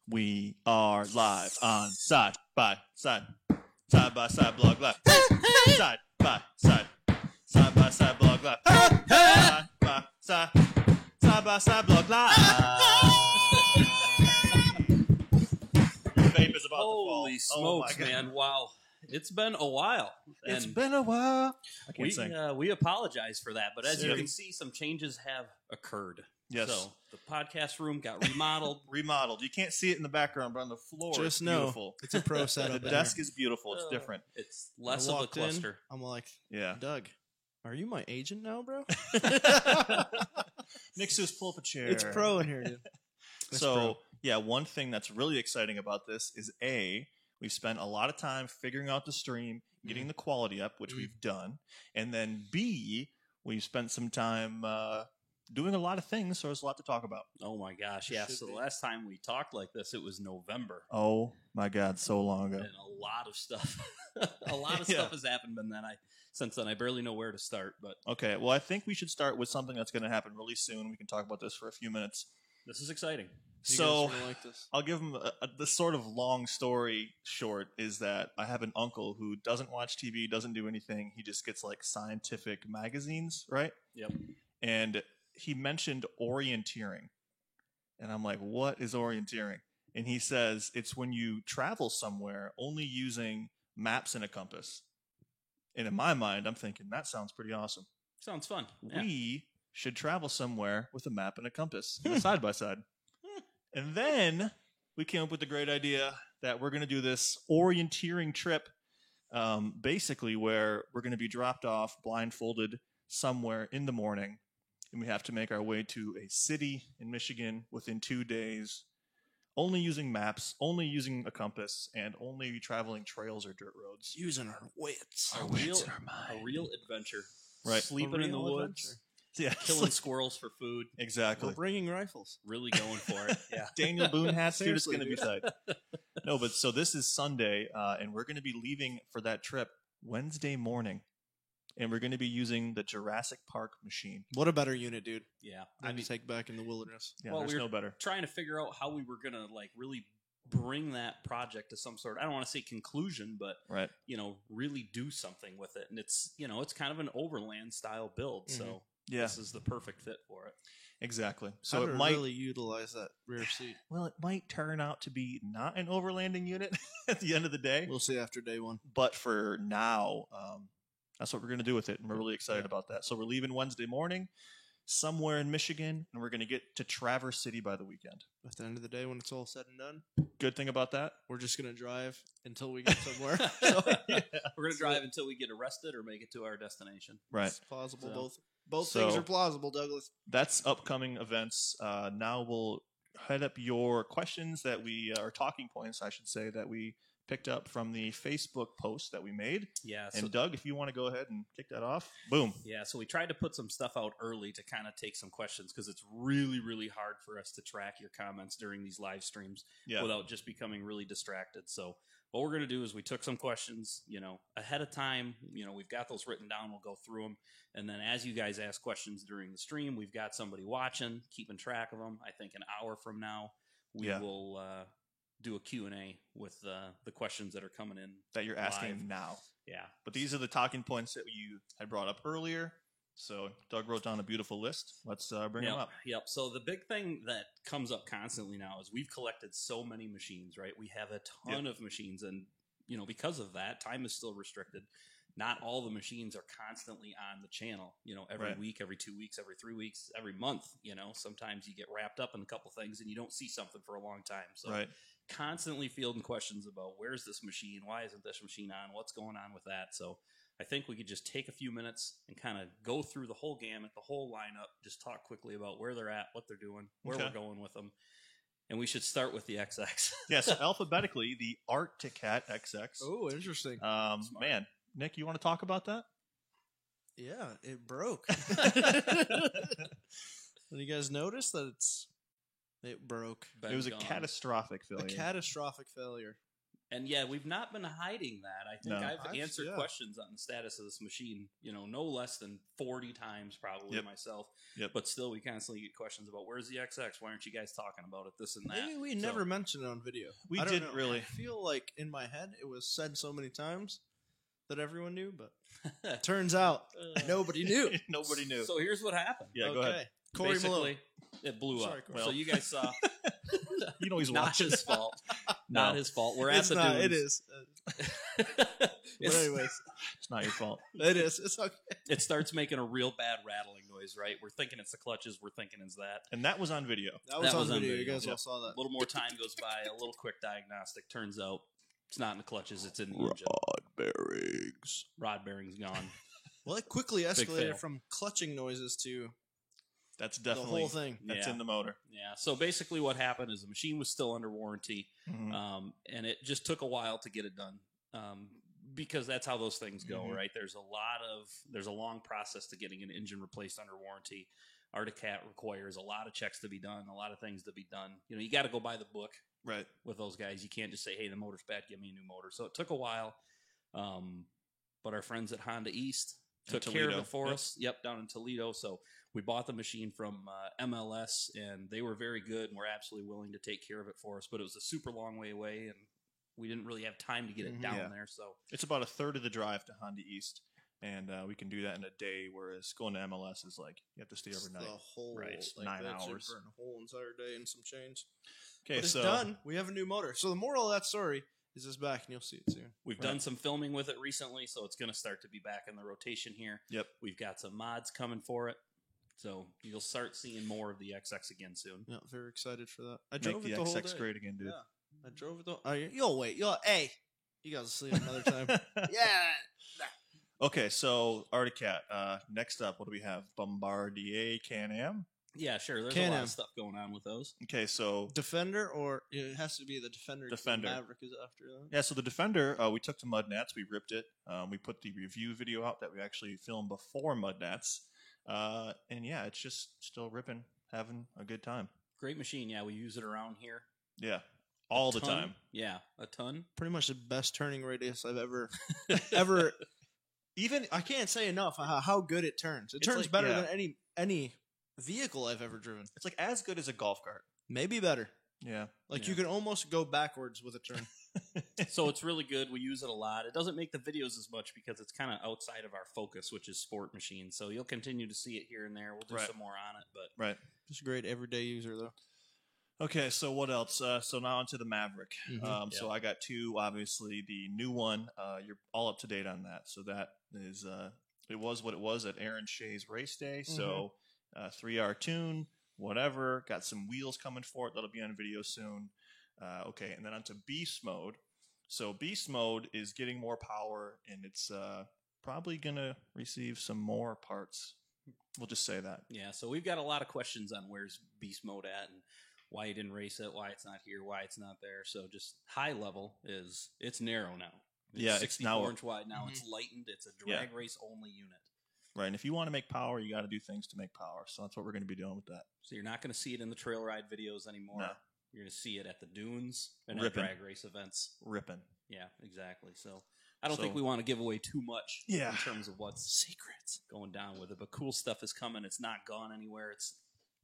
We are live on Side by Side Blog Live. Side by Side Blog Live. Side by Side Blog Live. Your vape is about to fall. Holy smokes, man. Wow. It's been a while. It's been a while. I can't sing. We apologize for that, but as you can see, some changes have occurred. Yes. So the podcast room got remodeled. You can't see it in the background, but on the floor, Just it's know beautiful. it's a pro setup. The desk is beautiful. It's different. It's less of a cluster. I'm like, Yeah. Doug, are you my agent now, bro? Nick Seuss, pull up a chair. It's pro in here, dude. Yeah, one thing that's really exciting about this is we've spent a lot of time figuring out the stream, getting the quality up, which we've done, and then B, we've spent some time doing a lot of things, so there's a lot to talk about. Oh my gosh, yeah. So the last time we talked like this, it was November. Oh my God, so long ago. And a lot of stuff. Stuff has happened since then. I barely know where to start, but okay, well, I think we should start with something that's going to happen really soon. We can talk about this for a few minutes. this is exciting. So I'll give him the sort of long story short is that I have an uncle who doesn't watch TV, doesn't do anything. He just gets like scientific magazines, right? Yep. And he mentioned orienteering. And I'm like, what is orienteering? And he says it's when you travel somewhere only using maps and a compass. And in my mind, I'm thinking that sounds pretty awesome. Sounds fun. Yeah. We should travel somewhere with a map and a compass side by side. And then we came up with the great idea that we're going to do this orienteering trip, basically where we're going to be dropped off blindfolded somewhere in the morning. And we have to make our way to a city in Michigan within 2 days, only using maps, only using a compass, and only traveling trails or dirt roads. Using our wits. A real adventure. Right. Sleeping in the woods. Yeah, Killing squirrels for food. Exactly. We're bringing rifles. Really going for it. Yeah. Daniel Boone hats, dude. It's Seriously, going to be tight. No, but so this is Sunday, and we're going to be leaving for that trip Wednesday morning. And we're going to be using the Jurassic Park machine. What a better unit, dude. Yeah. I need to take back in the wilderness. Yeah, Well, there's we're no better. trying to figure out how we were going to like really bring that project to some sort, I don't want to say conclusion, but Right. really do something with it. And it's kind of an overland style build. So Yeah, this is the perfect fit for it. exactly. So So it it might really utilize that rear seat. well, it might turn out to be not an overlanding unit at the end of the day. We'll see after day one. But for now, that's what we're going to do with it, and we're really excited about that. So we're leaving Wednesday morning, somewhere in Michigan, and we're going to get to Traverse City by the weekend. At the end of the day, when it's all said and done, Good thing about that, we're just going to drive until we get somewhere. We're going to drive until we get arrested or make it to our destination. right? It's plausible. So- Both So- things are plausible, Douglas. That's upcoming events. Now we'll head up your questions that we are talking points, I should say, that we picked up from the Facebook post that we made. Yeah. And Doug, if you want to go ahead and kick that off, boom. Yeah, so we tried to put some stuff out early to kind of take some questions because it's really, really hard for us to track your comments during these live streams Yeah. without just becoming really distracted. So what we're going to do is we took some questions, ahead of time. We've got those written down. We'll go through them. And then as you guys ask questions during the stream, we've got somebody watching, keeping track of them. I think an hour from now, we Yeah. will do a Q&A with the questions that are coming in. That you're asking Live. now. Yeah. But these are the talking points that you had brought up earlier. So Doug wrote down a beautiful list. Let's bring them up. Yep. So the big thing that comes up constantly now is we've collected so many machines, right? We have a ton of machines, and because of that, time is still restricted. Not all the machines are constantly on the channel. Every Right. week, every 2 weeks, every 3 weeks, every month. Sometimes you get wrapped up in a couple things and you don't see something for a long time. So Right. constantly fielding questions about where's this machine? Why isn't this machine on? What's going on with that? So I think we could just take a few minutes and kind of go through the whole gamut, the whole lineup, just talk quickly about where they're at, what they're doing, where Okay. we're going with them. And we should start with the XX. Yeah, so alphabetically, the Arcticat XX. Oh, interesting. Man, Nick, you want to talk about that? Yeah, it broke. Did you guys notice that it broke? It was a Gone. catastrophic failure. A catastrophic failure. And yeah, we've not been hiding that. I think No. I've answered yeah. questions on the status of this machine, no less than 40 times probably Yep. myself. Yep. But still, we constantly get questions about where's the XX? Why aren't you guys talking about it? This and that. Maybe we So- never mentioned it on video. We I don't didn't know. really. I feel like in my head it was said so many times that everyone knew, but turns out nobody knew. Nobody knew. So here's what happened. Yeah, go ahead. Corey Malone. Basically, it blew Sorry, up. Corey. So you guys saw. You know he's Not watching. his fault. No. Not his fault. We're It's at the not. dunes. It is. But It's- anyways, It's not your fault. it is. It's okay. it starts making a real bad rattling noise, right? We're thinking it's the clutches. We're thinking it's that. And that was on video. That was, That on, was on video. video, You guys yeah. all saw A that. little more time goes by. A little quick diagnostic. Turns out it's not in the clutches. It's in the engine. bearings. Rod bearing's gone. Well, it quickly fail. escalated from clutching noises to That's the definitely whole thing. that's Yeah. in the motor. Yeah. So basically, what happened is the machine was still under warranty, Mhm. and it just took a while to get it done. Because that's how those things go, Mhm. right? There's a long process to getting an engine replaced under warranty. Articat requires a lot of checks to be done, a lot of things to be done. You got to go by the book Right. with those guys. You can't just say, "Hey, the motor's bad, give me a new motor." So it took a while, but our friends at Honda East In took care of Toledo. it for Yep. us. Yep, down in Toledo. So we bought the machine from MLS, and they were very good and were absolutely willing to take care of it for us. But it was a super long way away, and we didn't really have time to get it Mhm. down Yeah. there. So It's about a third of the drive to Honda East, and we can do that in a day. Whereas going to MLS is like you have to stay It's overnight. the whole Right. 9 that should hours. burn a whole entire day and some change. Okay, But it's so done. We have a new motor. So the moral of that story is it's back, and you'll see it soon. we've Right. done some filming with it recently, so it's going to start to be back in the rotation here. Yep. We've got some mods coming for it, so you'll start seeing more of the XX again soon. Yeah, very excited for that. I make drove the it the whole XX day. great again, dude. Yeah, I drove it. You'll wait. Hey, you guys will see it another time. Yeah. Okay, so Articat. Next up, what do we have? Bombardier Can-Am. Yeah, sure. There's a lot Can-Am. of stuff going on with those. Okay, so Defender, or it has to be the Defender. 'cause the Defender. Maverick is after that. yeah, so the Defender, we took to Mud Nats, we ripped it. We put the review video out that we actually filmed before Mud Nats, and yeah, it's just still ripping, having a good time. Great machine. Yeah, we use it around here Yeah, all the Ton. time. Yeah, a ton. Pretty much the best turning radius I've ever. Even I can't say enough how good it turns. It It's turns like- better yeah. than any vehicle I've ever driven. it's like as good as a golf cart. Maybe better. Yeah, Like Yeah. you can almost go backwards with a turn. So it's really good. We use it a lot. It doesn't make the videos as much because it's kind of outside of our focus, which is sport machines. So you'll continue to see it here and there. We'll do Right. some more on it, but right. Just a great everyday user though. Okay, so what else? So now onto the Maverick. Mhm. So I got two. Obviously, the new one. You're all up to date on that. So that is. It was what it was at Aaron Shea's race day. So 3R tune, whatever. Got some wheels coming for it. That'll be on video soon. Okay, and then onto Beast Mode. So Beast Mode is getting more power, and it's probably gonna receive some more parts. We'll just say that. yeah. So we've got a lot of questions on where's Beast Mode at and why you didn't race it, why it's not here, why it's not there. So just high level is it's narrow now. Yeah, it's 64 now- inch wide now. It's lightened. It's a Yeah. drag race only unit. Right, and if you want to make power, you got to do things to make power. So that's what we're going to be doing with that. So you're not going to see it in the trail ride videos anymore. No. You're going to see it at the dunes and Ripping. at drag race events. Ripping. Yeah, exactly. So I don't So- think we want to give away too much Yeah. in terms of what's Secrets. going down with it. But cool stuff is coming. It's not gone anywhere. It's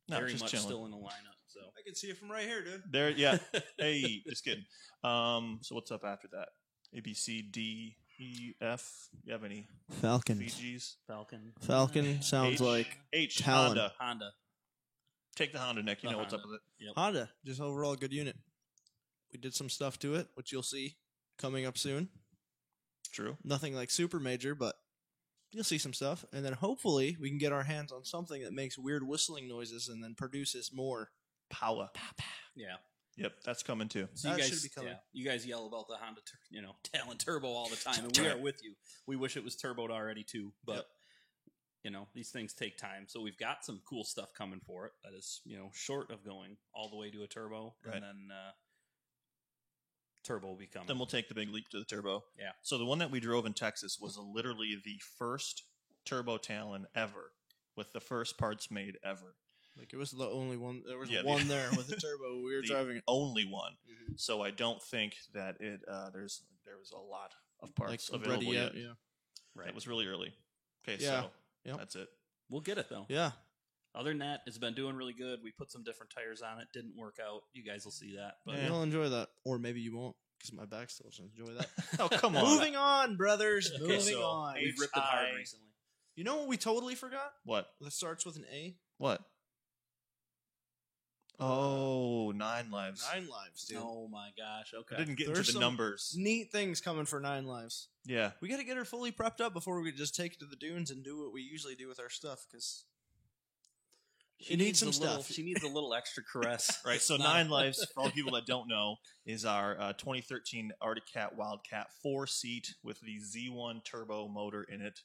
No, very just much chilling. still in the lineup. So I can see it from right here, dude. There, yeah. Hey, just kidding. So what's up after that? A, B, C, D, E, F. You have any Falcon. Fijis? Falcon. Falcon sounds H, like H. Talon. Honda. Honda. Take the Honda, Nick. You The know what's up Honda. with it. Honda. Just overall good unit. We did some stuff to it, which you'll see coming up soon. True. Nothing like super major, but you'll see some stuff. And then hopefully we can get our hands on something that makes weird whistling noises and then produces more. Power. Yeah. Yep, that's coming too. So That you should guys, be coming. yeah, you guys yell about the Honda, Talon Turbo all the time, and we are with you. We wish it was turboed already too, but these things take time. So we've got some cool stuff coming for it that is, short of going all the way to a turbo, Right. and then turbo will be coming. Then we'll take the big leap to the turbo. Yeah. So the one that we drove in Texas was literally the first turbo Talon ever, with the first parts made ever. Like it was the only one. There was Yeah, one there with a turbo. We were the driving it. only one. So I don't think that there was a lot of parts like available ready yet. yet. Yeah. Right. It was really early. Okay, Yeah. so Yep. that's it. We'll get it though. Yeah. Other than that, it's been doing really good. We put some different tires on it. Didn't work out. You guys will see that. But Yeah. You'll enjoy that, or maybe you won't, because my back still doesn't enjoy that. Oh, come on. Moving on, brothers. Okay, Moving so on. we've ripped it hard HI. recently. You know what we totally forgot? What? That starts with an A. What? Oh, 9 lives. 9 lives, dude. Oh my gosh. I Okay. didn't get There's into the some- numbers. Neat things coming for 9 lives. Yeah. We got to get her fully prepped up before we just take it to the dunes and do what we usually do with our stuff, because she needs some stuff. She needs a little extra caress. Right. So Not- 9 lives, for all people that don't know, is our 2013 Arctic Cat Wildcat 4-seat with the Z1 turbo motor in it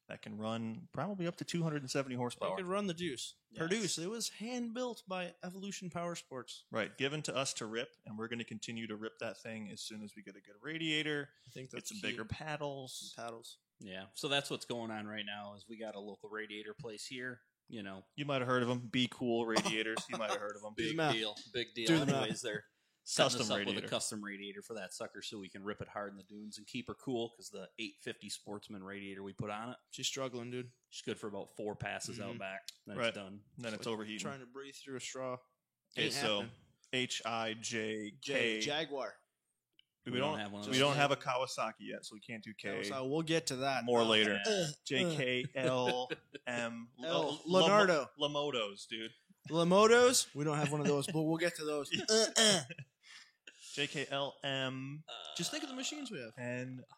that can run probably up to 270 They horsepower. could run the juice. Yes. Produce. It was hand built by Evolution Power Sports. Right. Given to us to rip, and we're going to continue to rip that thing as soon as we get a good radiator, I think get that's some key. bigger paddles. paddles. Yeah. So that's what's going on right now. Is we got a local radiator place here. You know, You might have heard of them. Be Cool Radiators. You might have heard of them. Big big math. deal. Big deal. Do the math. Anyways, they're setting Custom us up radiator. with a custom radiator for that sucker, so we can rip it hard in the dunes and keep her cool. Because the 850 Sportsman radiator we put on it, She's struggling, dude. she's good for about 4 passes out Mhm. back. Then Right. it's done. And then it's Like overheating. Trying to breathe through a straw. Okay, Ain't so happening. HIJK. Jaguar. We don't have one of we those. don't have a Kawasaki yet, so we can't do K. So we'll get to that. More later. Yeah. JKLM. Leonardo. Lamotos, dude. Lamotos. We don't have one of those, but we'll get to those. JKLM. Just think of the machines we have.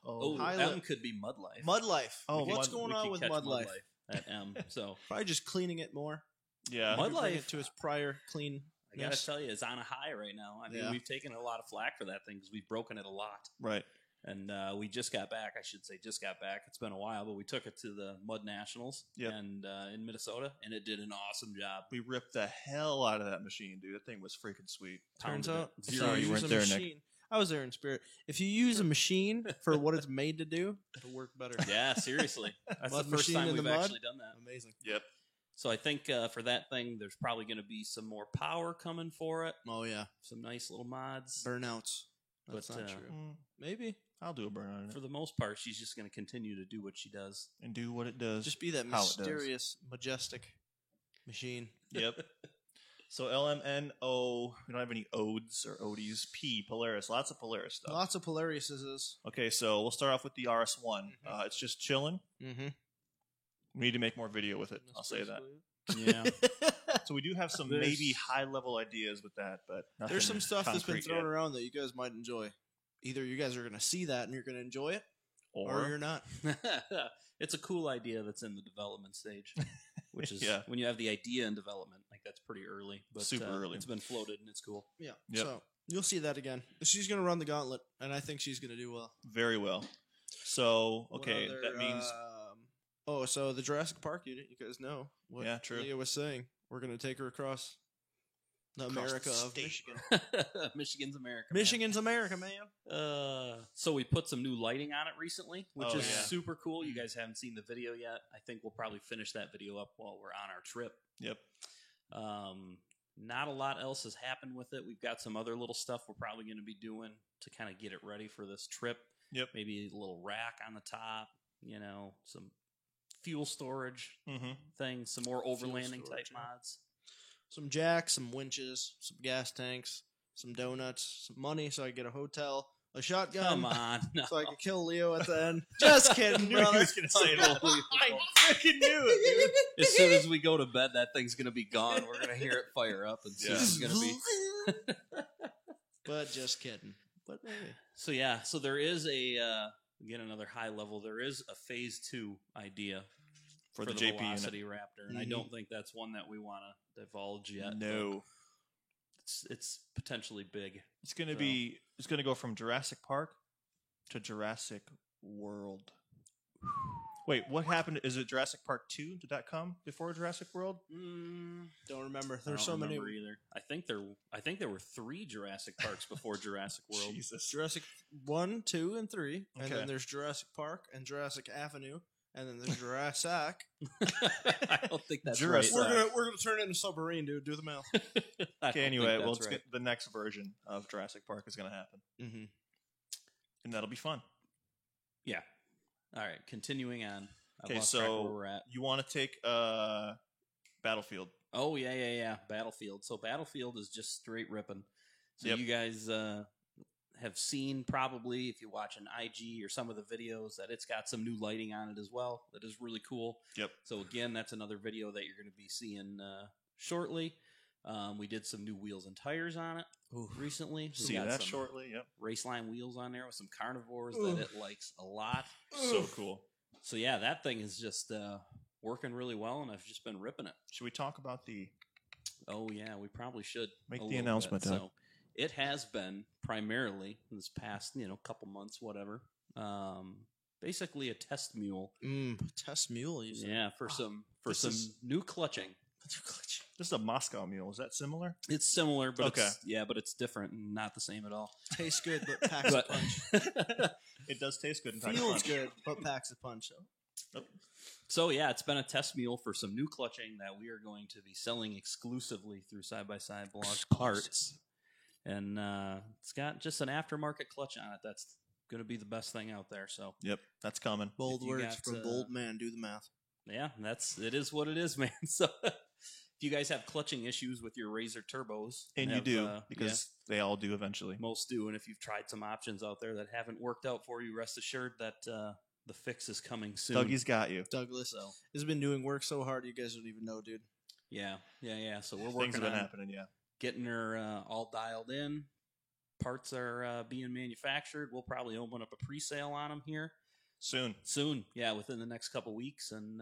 Oh, High M li- could be Mud Life. Mud Life. Oh, What's Mud- going We on could with catch Mud Life? at M. So Probably just cleaning it more. Yeah. Mud Bring Life- it to its prior clean. I gotta tell you, it's on a high right now. I mean, Yeah. we've taken a lot of flack for that thing because we've broken it a lot. Right. And we just got back. I should say just got back. It's been a while, but we took it to the Mud Nationals Yep. and in Minnesota, and it did an awesome job. We ripped the hell out of that machine, dude. That thing was freaking sweet. Turns Pounded out, it. if Zero Sorry, you you use weren't a there, Nick. machine, I was there in spirit. If you use a machine for what it's made to do, it'll work better. Yeah, seriously. That's Mud the first machine time in the we've mud? actually done that. Amazing. Yep. So I think for that thing, there's probably going to be some more power coming for it. Oh yeah, Some nice little mods. burnouts. That's But, not uh, true. Maybe I'll do a burn on For it the most part, she's just going to continue to do what she does. and do what it does. just be that how it does. mysterious, majestic machine. Yep. So LMNO, we don't have any odes or odies. P, Polaris, lots of Polaris stuff. Lots of Polariuses. Okay, so we'll start off with the RS1. It's just chilling. Mm-hmm. We need to make more video with it. I'll say that. Yeah. So we do have some There's- maybe high level ideas with that, but nothing There's some stuff that's been concrete thrown yet. around that you guys might enjoy. Either you guys are going to see that and you're going to enjoy it, or you're not. It's a cool idea that's in the development stage, which is Yeah. when you have the idea in development, like that's pretty early, but Super early. It's been floated and it's cool. Yeah. Yep. So you'll see that again. She's going to run the gauntlet, and I think she's going to do well. very well. So What okay, other, that means so the Jurassic Park unit, you guys know what Yeah, true. Leah was saying. We're going to take her across the Across America the of state. Michigan. Michigan's America. man. Michigan's America, man. So we put some new lighting on it recently, which Oh, is yeah. super cool. You guys haven't seen the video yet. I think we'll probably finish that video up while we're on our trip. yep. Not a lot else has happened with it. We've got some other little stuff we're probably going to be doing to kind of get it ready for this trip. Yep. Maybe a little rack on the top, some fuel storage Mm-hmm. things, some more overlanding type storage, yeah. mods. Some jacks, some winches, some gas tanks, some donuts, some money so I can get a hotel, a shotgun. Come on. No. So I can kill Leo at the end. Just kidding, knew he brother. was going to say that. Unbelievable. freaking knew it, dude. As soon as we go to bed, that thing's going to be gone. We're going to hear it fire up, and Yeah. Susan's going to be. But just kidding. But maybe. So yeah, so there is again another high level. There is a phase 2 idea For for the the JP unit. Velocity Raptor, and I Mhm. don't think that's one that we want to divulge yet. but No. it's potentially big. It's going to So- be. It's going to go from Jurassic Park to Jurassic World. Wait, what happened? Is it Jurassic Park 2? Did that come before Jurassic World? Don't remember. I There's don't so many. remember either. I think there were 3 Jurassic Parks before Jurassic World. Jesus. Jurassic 1, 2, and 3. And Okay. then there's Jurassic Park and Jurassic Avenue. And then there's Jurassic. I don't think that's Jurassic. right. We're gonna turn it into a submarine, dude. Do the math. I don't Okay, think anyway, well, that's let's right. get the next version of Jurassic Park is going to happen, Mm-hmm. and that'll be fun. Yeah. All right, continuing on. I've Okay, lost track so where we're at. you want to take Battlefield? Oh yeah. Battlefield. So Battlefield is just straight ripping. So Yep. you guys have seen probably if you watch an IG or some of the videos that it's got some new lighting on it as well. That is really cool. Yep. So again, that's another video that you're going to be seeing shortly. We did some new wheels and tires on it recently. We See got that some shortly. Yep. Raceline wheels on there with some carnivores Ooh. that it likes a lot. So cool. So yeah, that thing is just working really well, and I've just been ripping it. Should we talk about the? Oh yeah, we probably should Make a the little announcement, bit. Doug. So it has been primarily this past couple months, whatever. Basically a test mule. Test mule. You said. Yeah, for some This is- new clutching. This is a Moscow Mule. Is that similar? It's similar, but Okay. but it's different and not the same at all. Tastes good, but packs a punch. It does taste good. And packs a Feels punch. good, but packs a punch. So yeah, it's been a test mule for some new clutching that we are going to be selling exclusively through Side by Side Blog Parts, and it's got just an aftermarket clutch on it. That's going to be the best thing out there. So Yep, that's coming. Bold If you words got, from bold man. Do the math. yeah, it is what it is, man. So if you guys have clutching issues with your Razor turbos, And you have, do yeah, because they all do eventually. most do, and if you've tried some options out there that haven't worked out for you, rest assured that the fix is coming soon. Dougie's got you. Douglas So has been doing work so hard, you guys don't even know, dude. yeah. So we're Things working have been on happening. Yeah. getting her all dialed in. Parts are being manufactured. We'll probably open up a pre-sale on them here Soon. Yeah, within the next couple weeks, and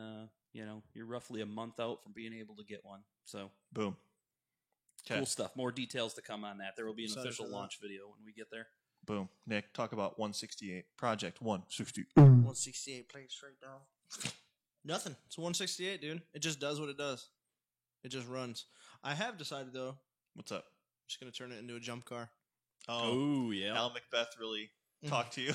you're roughly a month out from being able to get one. So Boom. Okay. cool stuff. More details to come on that. There will be an Excited official for that. launch video when we get there. Boom. Nick, talk about 168 Project 168. 168 played straight down. Nothing. It's 168, dude. It just does what it does. It just runs. I have decided though, I'm What's up? just gonna turn it into a jump car. Oh, yeah. Al Macbeth really talked to you.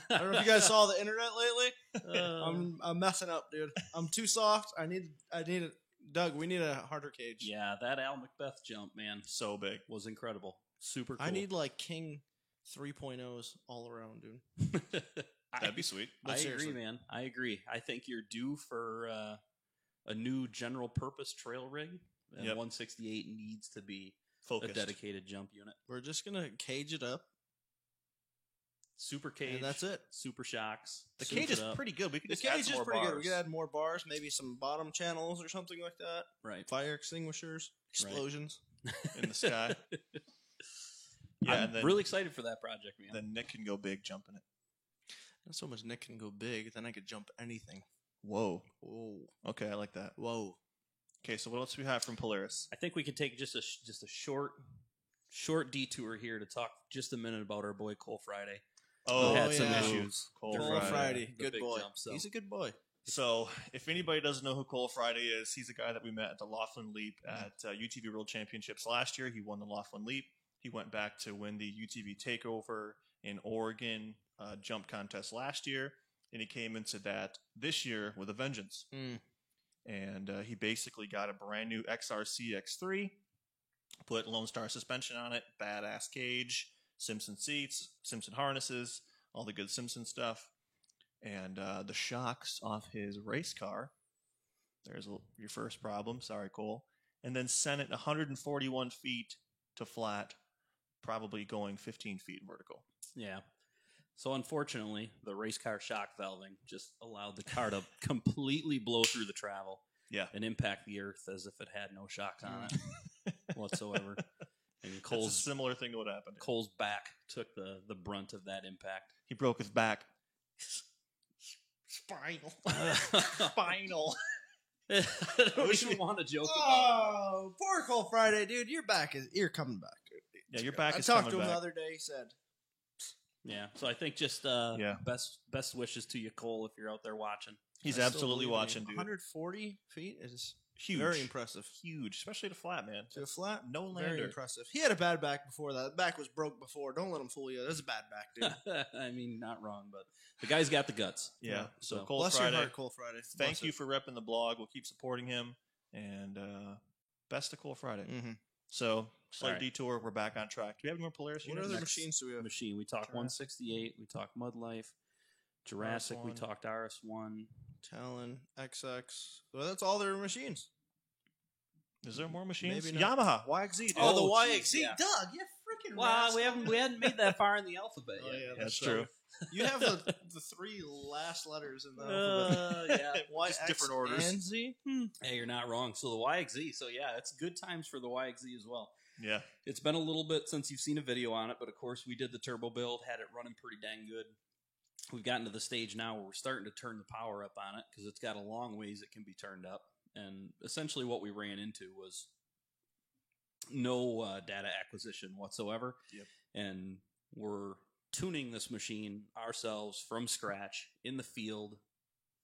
I don't know if you guys saw the internet lately. I'm messing up, dude. I'm too soft. I need it. Doug, we need a harder cage. Yeah, that Al Macbeth jump, man, So big. was incredible. Super cool. I need like King 3.0s all around, dude. That'd be sweet. No, I seriously. agree, man. I agree. I think you're due for a new general purpose trail rig, and Yep. 168 needs to be Focused. a dedicated jump unit. We're just gonna cage it up, Super cage, and that's it. Super shocks. The soup cage it is up. pretty good. We could The just add cage some is more pretty good. bars. We could add more bars, maybe some bottom channels or something like that. Right. Fire extinguishers, explosions. in the sky. Yeah, I'm and then, really excited for that project, man. then Nick can go big jumping it. Not so much Nick can go big, then I could jump anything. Whoa. Whoa. Okay, I like that. Whoa. Okay, so what else do we have from Polaris? I think we could take just a short detour here to talk just a minute about our boy Cole Friday. Oh, had some yeah. issues. Cole Cole Friday. Friday. The Good big boy. jump, so. He's a good boy. So, if anybody doesn't know who Cole Friday is, he's a guy that we met at the Laughlin Leap at UTV World Championships last year. He won the Laughlin Leap. He went back to win the UTV Takeover in Oregon jump contest last year, and he came into that this year with a vengeance. And he basically got a brand new XRC X3, put Lone Star suspension on it, badass cage, Simpson seats, Simpson harnesses, all the good Simpson stuff. And the shocks off his race car. There's your first problem. Sorry, Cole. And then sent it 141 feet to flat, probably going 15 feet vertical. Yeah. So unfortunately, the race car shock valving just allowed the car to completely blow through the travel Yeah. and impact the earth as if it had no shocks on it whatsoever. And It's a Cole's similar thing to what happened. Cole's back took the brunt of that impact. He broke his back. Spinal. Spinal. I don't even want to joke about Oh, poor Cole Friday, dude. You're coming back, dude. Yeah, your back I is talked coming to him back. the other day. He said, it. Yeah. So I think just Yeah. best wishes to you, Cole, if you're out there watching. He's I still absolutely believe in you. watching, dude. 140 feet is Huge. Very impressive. Huge, especially to flat, man. To a flat, No very lander. impressive. He had a bad back before that. The back was broke before. Don't let him fool you. That's a bad back, dude. I mean, not wrong, but the guy's got the guts. Yeah. So So, Cole Bless Friday, your heart, Cole Friday. thank Bless you it. for repping the blog. We'll keep supporting him. And best of Cole Friday. Mhm. So, slight All right. detour. We're back on track. Do we have any more Polaris What units? other Next machines do we have? Machine. We talked Jurassic. 168. We talked Mud Life. Jurassic. We RS1. talked RS1. Talon, XX. Well, that's all their machines. Is there more machines? Maybe not. Yamaha, YXZ, dude. Oh, the Oh, YXZ. geez, yeah. Doug, you freaking Well, we hadn't made that far in the alphabet Oh, yet. yeah, That's true. You have the three last letters in the alphabet. Yeah. Y, Just X, different orders. and Z? Hey, you're not wrong. So the YXZ. So yeah, it's good times for the YXZ as well. Yeah. It's been a little bit since you've seen a video on it, but of course we did the turbo build, had it running pretty dang good. We've gotten to the stage now where we're starting to turn the power up on it because it's got a long ways it can be turned up. And essentially what we ran into was no data acquisition whatsoever. Yep. And we're tuning this machine ourselves from scratch in the field.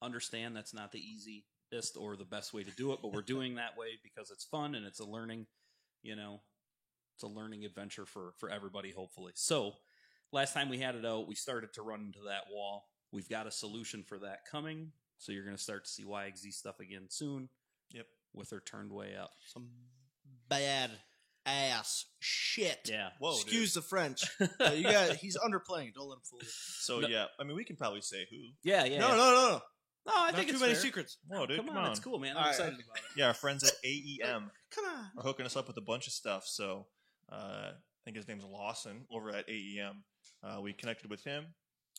Understand that's not the easiest or the best way to do it, but we're doing that way because it's fun and it's a learning, it's a learning adventure for everybody, hopefully. So last time we had it out, we started to run into that wall. We've got a solution for that coming. So you're going to start to see YXZ stuff again soon. Yep. With her turned way up. Some bad ass shit. Yeah. Whoa, Excuse the French. He's underplaying. Don't let him fool you. So, No. yeah. I mean, we can probably say who. Yeah, yeah. No, yeah. no. No, I Not think too it's many fair. secrets. Whoa, dude, Come on, it's cool, man. I'm All right. excited about it. Yeah, our friends at AEM Come on. are hooking us up with a bunch of stuff. So, I think his name's Lawson over at AEM. We connected with him.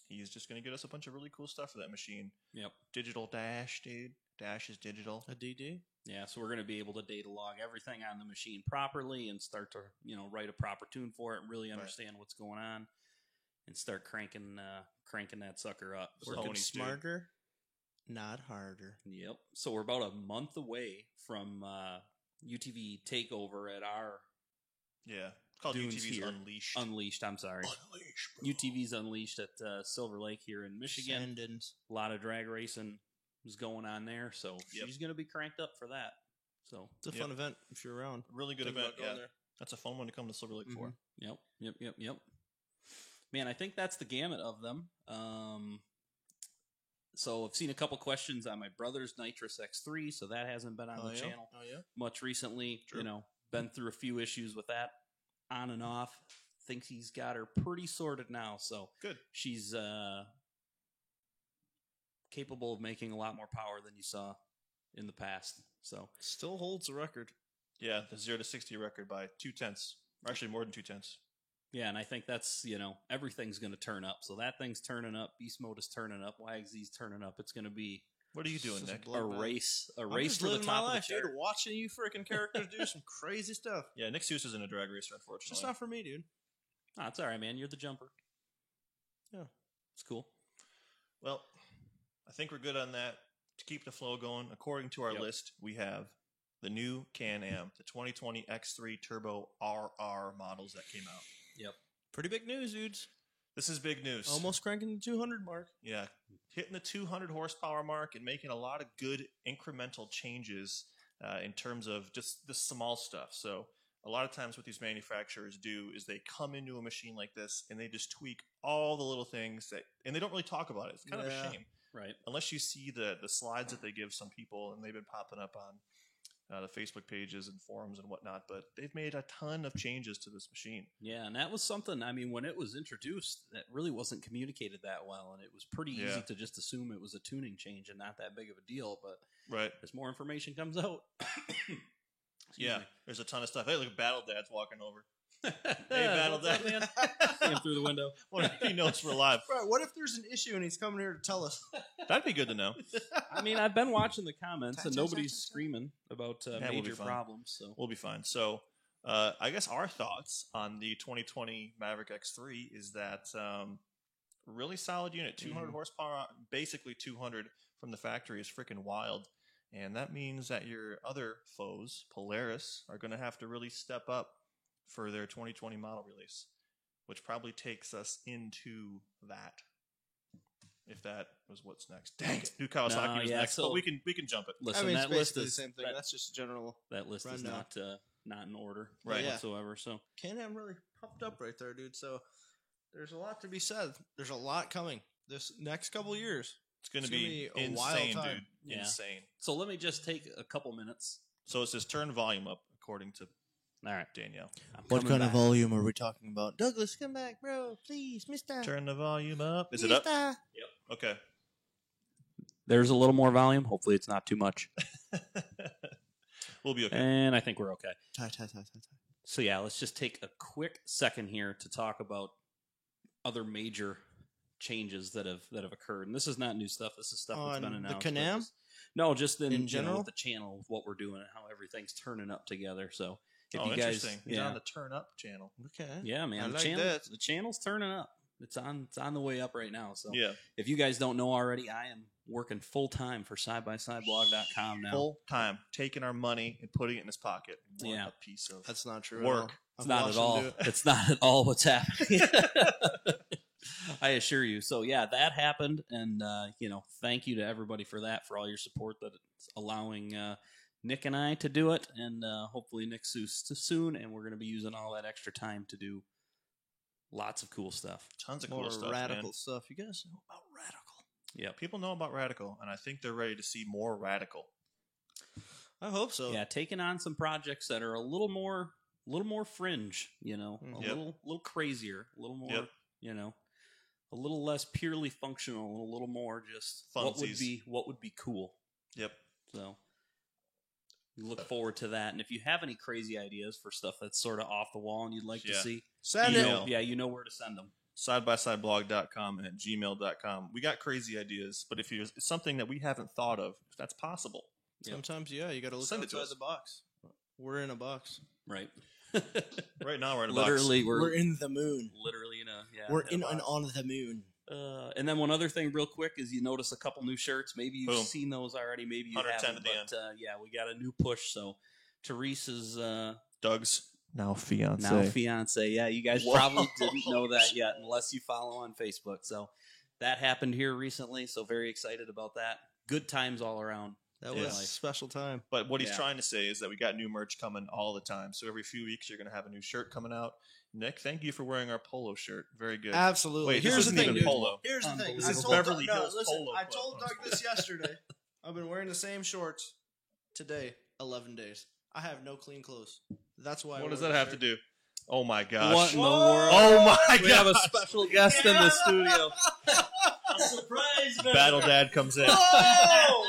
He's just going to get us a bunch of really cool stuff for that machine. Yep. Digital dash, dude. Dash is digital. A DD? Yeah, so we're going to be able to data log everything on the machine properly and start to, write a proper tune for it and really understand what's going on and start cranking that sucker up. We're So, Working Tony's, dude. smarter, not harder. yep. So we're about a month away from UTV takeover at our Yeah. It's called Dunes UTV's here. Unleashed. Unleashed. I'm sorry. Unleashed, bro. UTV's Unleashed at Silver Lake here in Michigan. Sendins. A lot of drag racing is going on there, so Yep. she's going to be cranked up for that. So, It's a fun event if you're around. Really good Think event. about going Yeah. there. That's a fun one to come to Silver Lake for. yep. Man, I think that's the gamut of them. So I've seen a couple questions on my brother's Nitrous X3, so that hasn't been on the channel Oh, yeah? much recently. True. Been through a few issues with that on and off. Thinks he's got her pretty sorted now, so Good. she's capable of making a lot more power than you saw in the past. So Still holds the record. Yeah, the 0 to 60 record by 0.2. Or actually, more than 0.2. yeah, and I think that's everything's going to turn up. So that thing's turning up. Beast Mode is turning up. YXZ's turning up. It's going to be What are you doing, This is Nick? blood a bath. race I'm race just for the living my top of life, the chart. dude. Watching you freaking characters do some crazy stuff. Yeah, Nick Seuss isn't a drag racer, It's unfortunately. just not for me, dude. Oh, it's all right, man. You're the jumper. Yeah. It's cool. Well, I think we're good on that. To keep the flow going, according to our Yep. list, we have the new Can-Am, the 2020 X3 Turbo RR models that came out. Pretty big news, dudes. This is big news. Almost cranking the 200 mark. Yeah, hitting the 200 horsepower mark and making a lot of good incremental changes in terms of just the small stuff. So a lot of times what these manufacturers do is they come into a machine like this and they just tweak all the little things and they don't really talk about it. It's kind of Yeah. a shame. Right. Unless you see the slides that they give some people, and they've been popping up on the Facebook pages and forums and whatnot, but they've made a ton of changes to this machine. Yeah, and that was something, I mean, when it was introduced, that really wasn't communicated that well, and it was pretty Yeah. easy to just assume it was a tuning change and not that big of a deal, but Right. as more information comes out... Excuse Yeah. me. There's a ton of stuff. Hey, look, Battle Dad's walking over. Hey, Battle what's up, Dad. man? See him through the window. Well, he knows we're live. Right, what if there's an issue and he's coming here to tell us? That'd be good to know. I mean, I've been watching the comments, and Ta- ta- nobody's ta- ta- ta. screaming about we'll be major fine. problems, so... We'll be fine. So, I guess our thoughts on the 2020 Maverick X3 is that really solid unit, 200 horsepower, basically 200 from the factory is freaking wild. And that means that your other foes, Polaris, are going to have to really step up for their 2020 model release, which probably takes us into that. if that was what's next. Dang it. New Kawasaki No, was yeah, next, so- but we can jump it. Listen, I mean, it's that list basically is the same thing. That's just a general. that list is rundown. not in order Right. Yeah. whatsoever. So Can-Am really pumped up right there, dude. So there's a lot to be said. There's a lot coming this next couple years. It's going to It's gonna be be a wild insane, time. dude. Yeah. Insane. so let me just take a couple minutes. So it says turn volume up, according to All right. Danielle. I'm coming back. volume are we talking about? Douglas, come back, bro. Please, mister. Turn the volume up. Is it up? Okay. There's a little more volume. Hopefully, it's not too much. We'll be okay. And I think we're okay. Tie. So yeah, let's just take a quick second here to talk about other major changes that have occurred. And this is not new stuff. This is stuff that's On been the announced. but Can-Am? No, just in general? with the channel, what we're doing, and how everything's turning up together. So if Oh, you guys, interesting. He's yeah, on the Turn Up channel. Okay. yeah, man, I the like channel, that. the channel's turning up. It's on the way up right now. So Yeah. if you guys don't know already, I am working full time for sidebysideblog.com now. Full time. Taking our money and putting it in his pocket. What Yeah. a piece of That's not true. Work. It's I've not watched at him all. do it. It's not at all what's happening. I assure you. So yeah, that happened, and thank you to everybody for that, for all your support that it's allowing Nick and I to do it, and hopefully Nick soon, and we're going to be using all that extra time to do lots of cool stuff. tons of More cool stuff. radical Man. stuff. You guys know about radical? Yep. People know about Radical, and I think they're ready to see more Radical. I hope so. Yeah, taking on some projects that are a little more fringe, a Yep. little crazier, a little more, Yep. a little less purely functional, and a little more just Funsies. what would be cool. Yep. So we look forward to that. And if you have any crazy ideas for stuff that's sort of off the wall and you'd like to Yeah. see, Send Email. it. yeah, you know where to send them. Sidebysideblog.com and at gmail.com. We got crazy ideas, but if it's something that we haven't thought of, if that's possible, Yep. Sometimes, yeah, you got to look Send it to outside us. the box. We're in a box. Right. right now we're in a Literally, box. We're in the moon. literally in a We're in in a and box. on the moon. And then one other thing, real quick, is you notice a couple new shirts. Maybe you've Boom. seen those already. Maybe you 110 haven't. at the But yeah, we got a new push. So Teresa's Doug's now fiance. now fiance. Yeah, you guys Whoa. probably didn't know that yet, unless you follow on Facebook. So that happened here recently. So very excited about that. Good times all around. That Yeah. was a special time. But what he's Yeah. trying to say is that we got new merch coming all the time. So every few weeks you're going to have a new shirt coming out. Nick, thank you for wearing our polo shirt. Very good. Absolutely. Wait, this Here's the isn't thing, even dude. polo. Here's the thing. This I is told Beverly Doug, Hills listen, Polo I Club. told Doug this yesterday. I've been wearing the same shorts today, 11 days. I have no clean clothes. That's why. I What does wore that the have to shirt. do? Oh my gosh. What in the Whoa! world? Oh my We have a gosh. special guest in the studio. A surprise, Battle Dad comes in. Oh!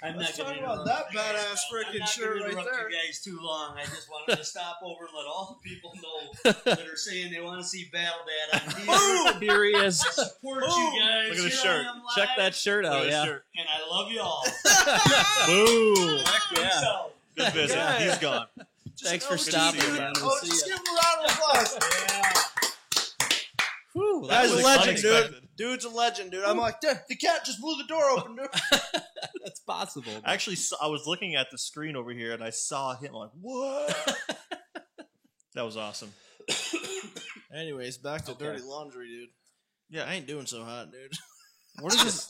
I'm Let's not talk gonna about interrupt that you guys. badass frickin' I'm not shirt gonna right interrupt there. You guys too long. I just wanted to stop over and let all the people know that are saying they want to see Battle Dad on here. Here he is. I support Boom. you guys. Look at his Here shirt. I am live, Check that shirt Look out. at his Yeah. shirt. and I love you all. Boom. Yeah. So, Good visit. Yeah. He's gone. Thanks for Just stopping, dude. man. We'll Oh, see just ya. give him a round of applause. Whew, that Guy's was a legend, unexpected. dude. Dude's a legend, dude. I'm like, "Dude, the cat just blew the door open, dude. That's possible. I actually saw, I was looking at the screen over here and I saw him. I'm like, what? That was awesome. Anyways, back to Okay. dirty laundry, dude. Yeah. I ain't doing so hot, dude. What is this?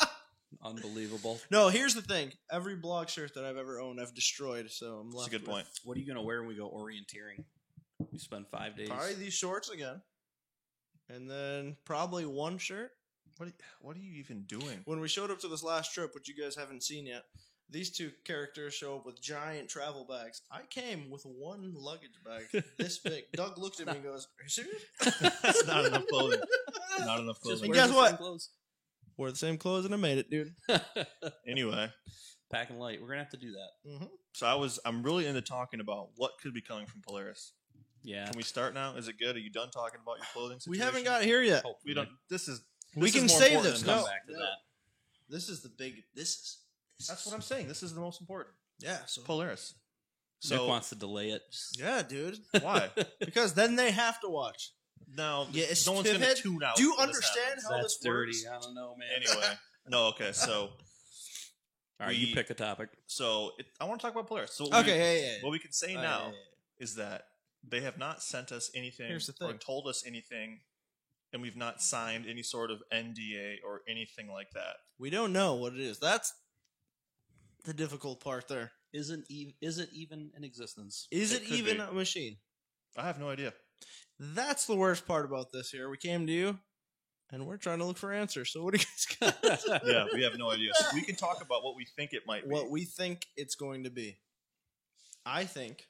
Unbelievable. No, here's the thing. Every blog shirt that I've ever owned, I've destroyed. So I'm That's left a good with point. What are you going to wear when we go orienteering? We spend 5 days. Probably these shorts again, and then probably one shirt. What are you even doing? When we showed up to this last trip, which you guys haven't seen yet, these two characters show up with giant travel bags. I came with one luggage bag this big. Doug looked at me and goes, "Are you serious?" That's not enough clothing. Not enough Just clothing. And wear guess the what? same clothes. Wore the same clothes and I made it, dude. Anyway, Packing light. We're going to have to do that. Mm-hmm. so I'm really into talking about what could be coming from Polaris. Yeah. Can we start now? Is it good? Are you done talking about your clothing We situation? haven't got here yet. Hopefully. We don't. This is. We this is can more save important this. than Come No, back to no. that. This is the big. This That's what I'm saying. This is the most important. Yeah. So Polaris. Nick So wants to delay it. Just- yeah, dude. why? Because then they have to watch. No, Yeah, it's no one's going to stiff-head. tune out. Do you when this understand happens. how That's this dirty. works? I don't know, man. Anyway, no. Okay, so All right, you pick a topic. I want to talk about Polaris. So Okay, what we can say yeah. now is that they have not sent us anything Here's the or thing. told us anything and we've not signed any sort of NDA or anything like that. We don't know what it is. That's the difficult part there. Is it even in existence? Is It it could even be. a machine? I have no idea. That's the worst part about this here. We came to you, and we're trying to look for answers. So what do you guys got? Yeah, we have no idea. So we can talk about what we think it might be. What we think it's going to be. I think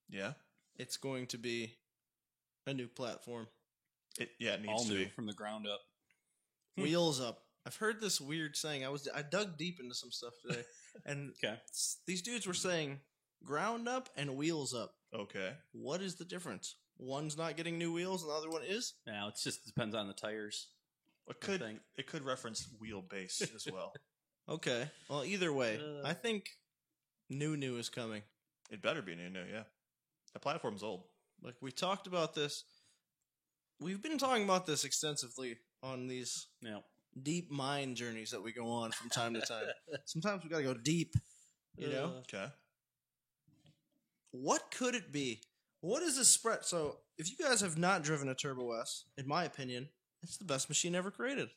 Yeah, it's going to be a new platform. it needs All to new be. from the ground up. Wheels up. I've heard this weird saying. I dug deep into some stuff today, and Okay. these dudes were saying ground up and wheels up. Okay. What is the difference? One's not getting new wheels, and the other one is. Now it just depends on the tires. It could reference wheelbase as well. Okay. Well, either way, Uh. I think new is coming. It better be new, yeah. The platform's old. Like we talked about this. We've been talking about this extensively on these Now, deep mind journeys that we go on from time to time. Sometimes we got to go deep, you know? Okay. What could it be? What is this spread? So, if you guys have not driven a Turbo S, in my opinion, it's the best machine ever created.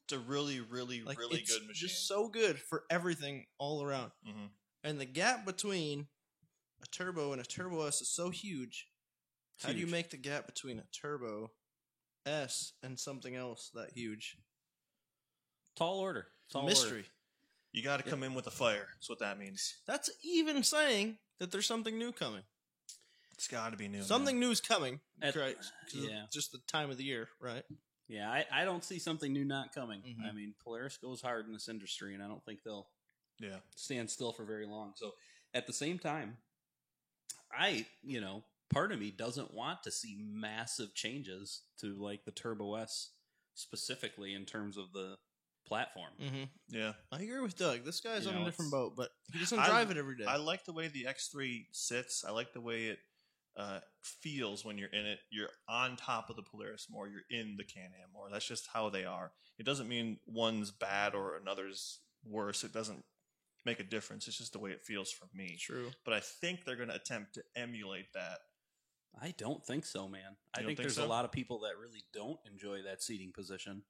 It's a really, really, Like, really it's good machine. just so good for everything all around. Mhm. And the gap between a Turbo and a Turbo S is so huge. How do you Huge. make the gap between a Turbo S and something else that huge? tall order. Tall Mystery. You got to come in with a fire. That's what that means. That's even saying that there's something new coming. It's got to be new. Something new is coming. At- Right. 'Cause yeah. it's just the time of the year, right? Yeah, I don't see something new not coming. Mhm. I mean, Polaris goes hard in this industry, and I don't think they'll Yeah. stand still for very long. So at the same time, part of me doesn't want to see massive changes to like the Turbo S specifically in terms of the platform. Mm-hmm. Yeah. I agree with Doug. This guy's You on know, a different it's- boat, but he doesn't I- drive it every day. I like the way the X3 sits. I like the way it feels when you're in it. You're on top of the Polaris more. You're in the Can-Am more. That's just how they are. It doesn't mean one's bad or another's worse. It doesn't make a difference. It's just the way it feels for me. True. But I think they're going to attempt to emulate that. I don't think so, man. I You don't think think there's so? a lot of people that really don't enjoy that seating position,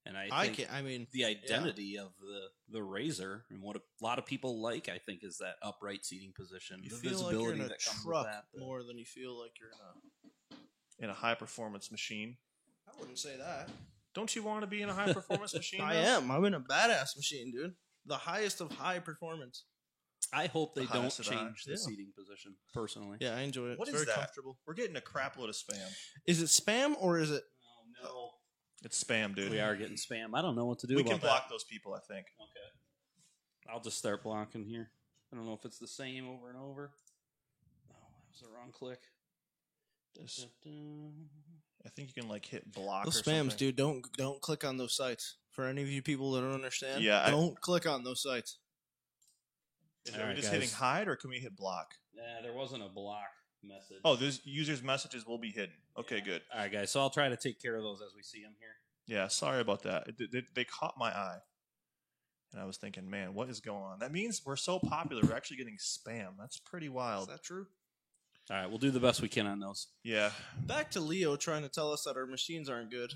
and I I think can't. I mean, the identity of the Razor and what a lot of people like, I think, is that upright seating position. you the feel like visibility you're in a that comes truck with that. more than you feel like you're in In a high-performance machine. I wouldn't say that. Don't you want to be in a high-performance machine? I though? am. I'm in a badass machine, dude. The highest of high performance. I hope they The don't highest of the high. change the Yeah. seating position. Personally, Yeah, I enjoy it. What It's is very that? comfortable. We're getting a crap load of spam. Is it spam or is it? oh no, It's spam, dude. we are getting spam. I don't know what to do. We about can block those people, I think. that. Okay, I'll just start blocking here. I don't know if it's the same over and over. Oh, that was the wrong click. Just- Dun-dun-dun. I think you can like hit block Those or spams, something. dude. Don't click on those sites. For any of you people that don't understand, Yeah, don't click on those sites. Are All we right, just guys. hitting hide or can we hit block? Yeah, there wasn't a block message. Oh, those users' messages will be hidden. Okay, Yeah. good. All right, guys. So I'll try to take care of those as we see them here. Yeah, sorry about that. They caught my eye. And I was thinking, man, what is going on? That means we're so popular, we're actually getting spam. That's pretty Is wild. that true? All right, we'll do the best we can on those. Yeah. Back to Leo trying to tell us that our machines aren't good.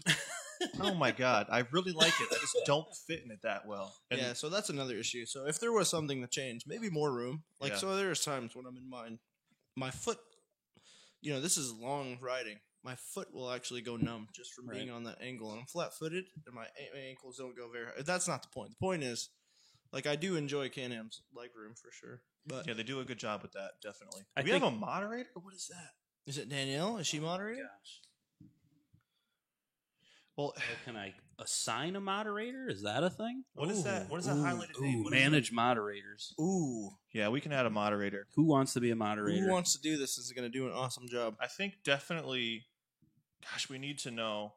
Oh my God. I really like it. I just don't fit in it that well. And Yeah, so that's another issue. So if there was something to change, maybe more room. Like, Yeah. so there's times when I'm in my foot, this is long riding. My foot will actually go numb just from being Right. on that angle. And I'm flat footed, and my ankles don't go very high. That's not the point. The point is, like, I do enjoy Can-Am's leg room for sure. But yeah, they do a good job with that, definitely. I Do we have a think- moderator? What is that? is it Danielle? Is she moderating? Gosh. Well, Oh, can I assign a moderator? Is that a thing? what is that? What is that Ooh, highlighted name? Ooh, What is manage moderators. Ooh. Yeah, we can add a moderator. Who wants to be a moderator? Who wants to do this is going to do an awesome job. I think definitely, gosh, we need to know.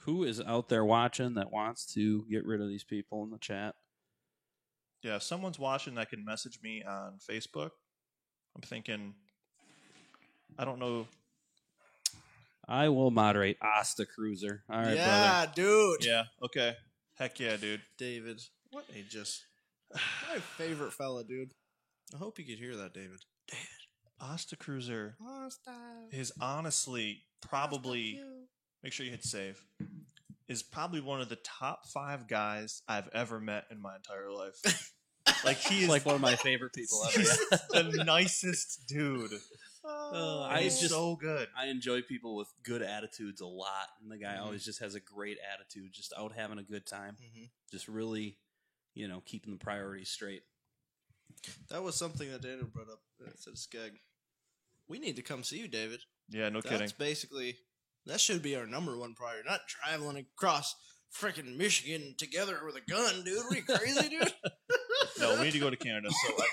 Who is out there watching that wants to get rid of these people in the chat? Yeah, if someone's watching that can message me on Facebook. I'm thinking, I don't know. I will moderate Asta Cruiser. All right, brother. yeah, dude. Yeah, okay. Heck yeah, dude. David. What a just my favorite fella, dude. I hope you could hear that, David. Asta Cruiser Asta. is honestly probably. Make sure you hit save. is probably one of the top 5 guys I've ever met in my entire life. Like he He's is like one of my favorite people ever. he's the nicest dude. I He's just- so good. I enjoy people with good attitudes a lot, and the guy Mhm. always just has a great attitude, just out having a good time, Mhm. just really, keeping the priorities straight. That was something that Daniel brought up. It said Skeg. We need to come see you, David. Yeah, no kidding. That's basically that should be our number one priority. Not traveling across freaking Michigan together with a gun, dude. Are you crazy, dude? No, we need to go to Canada. So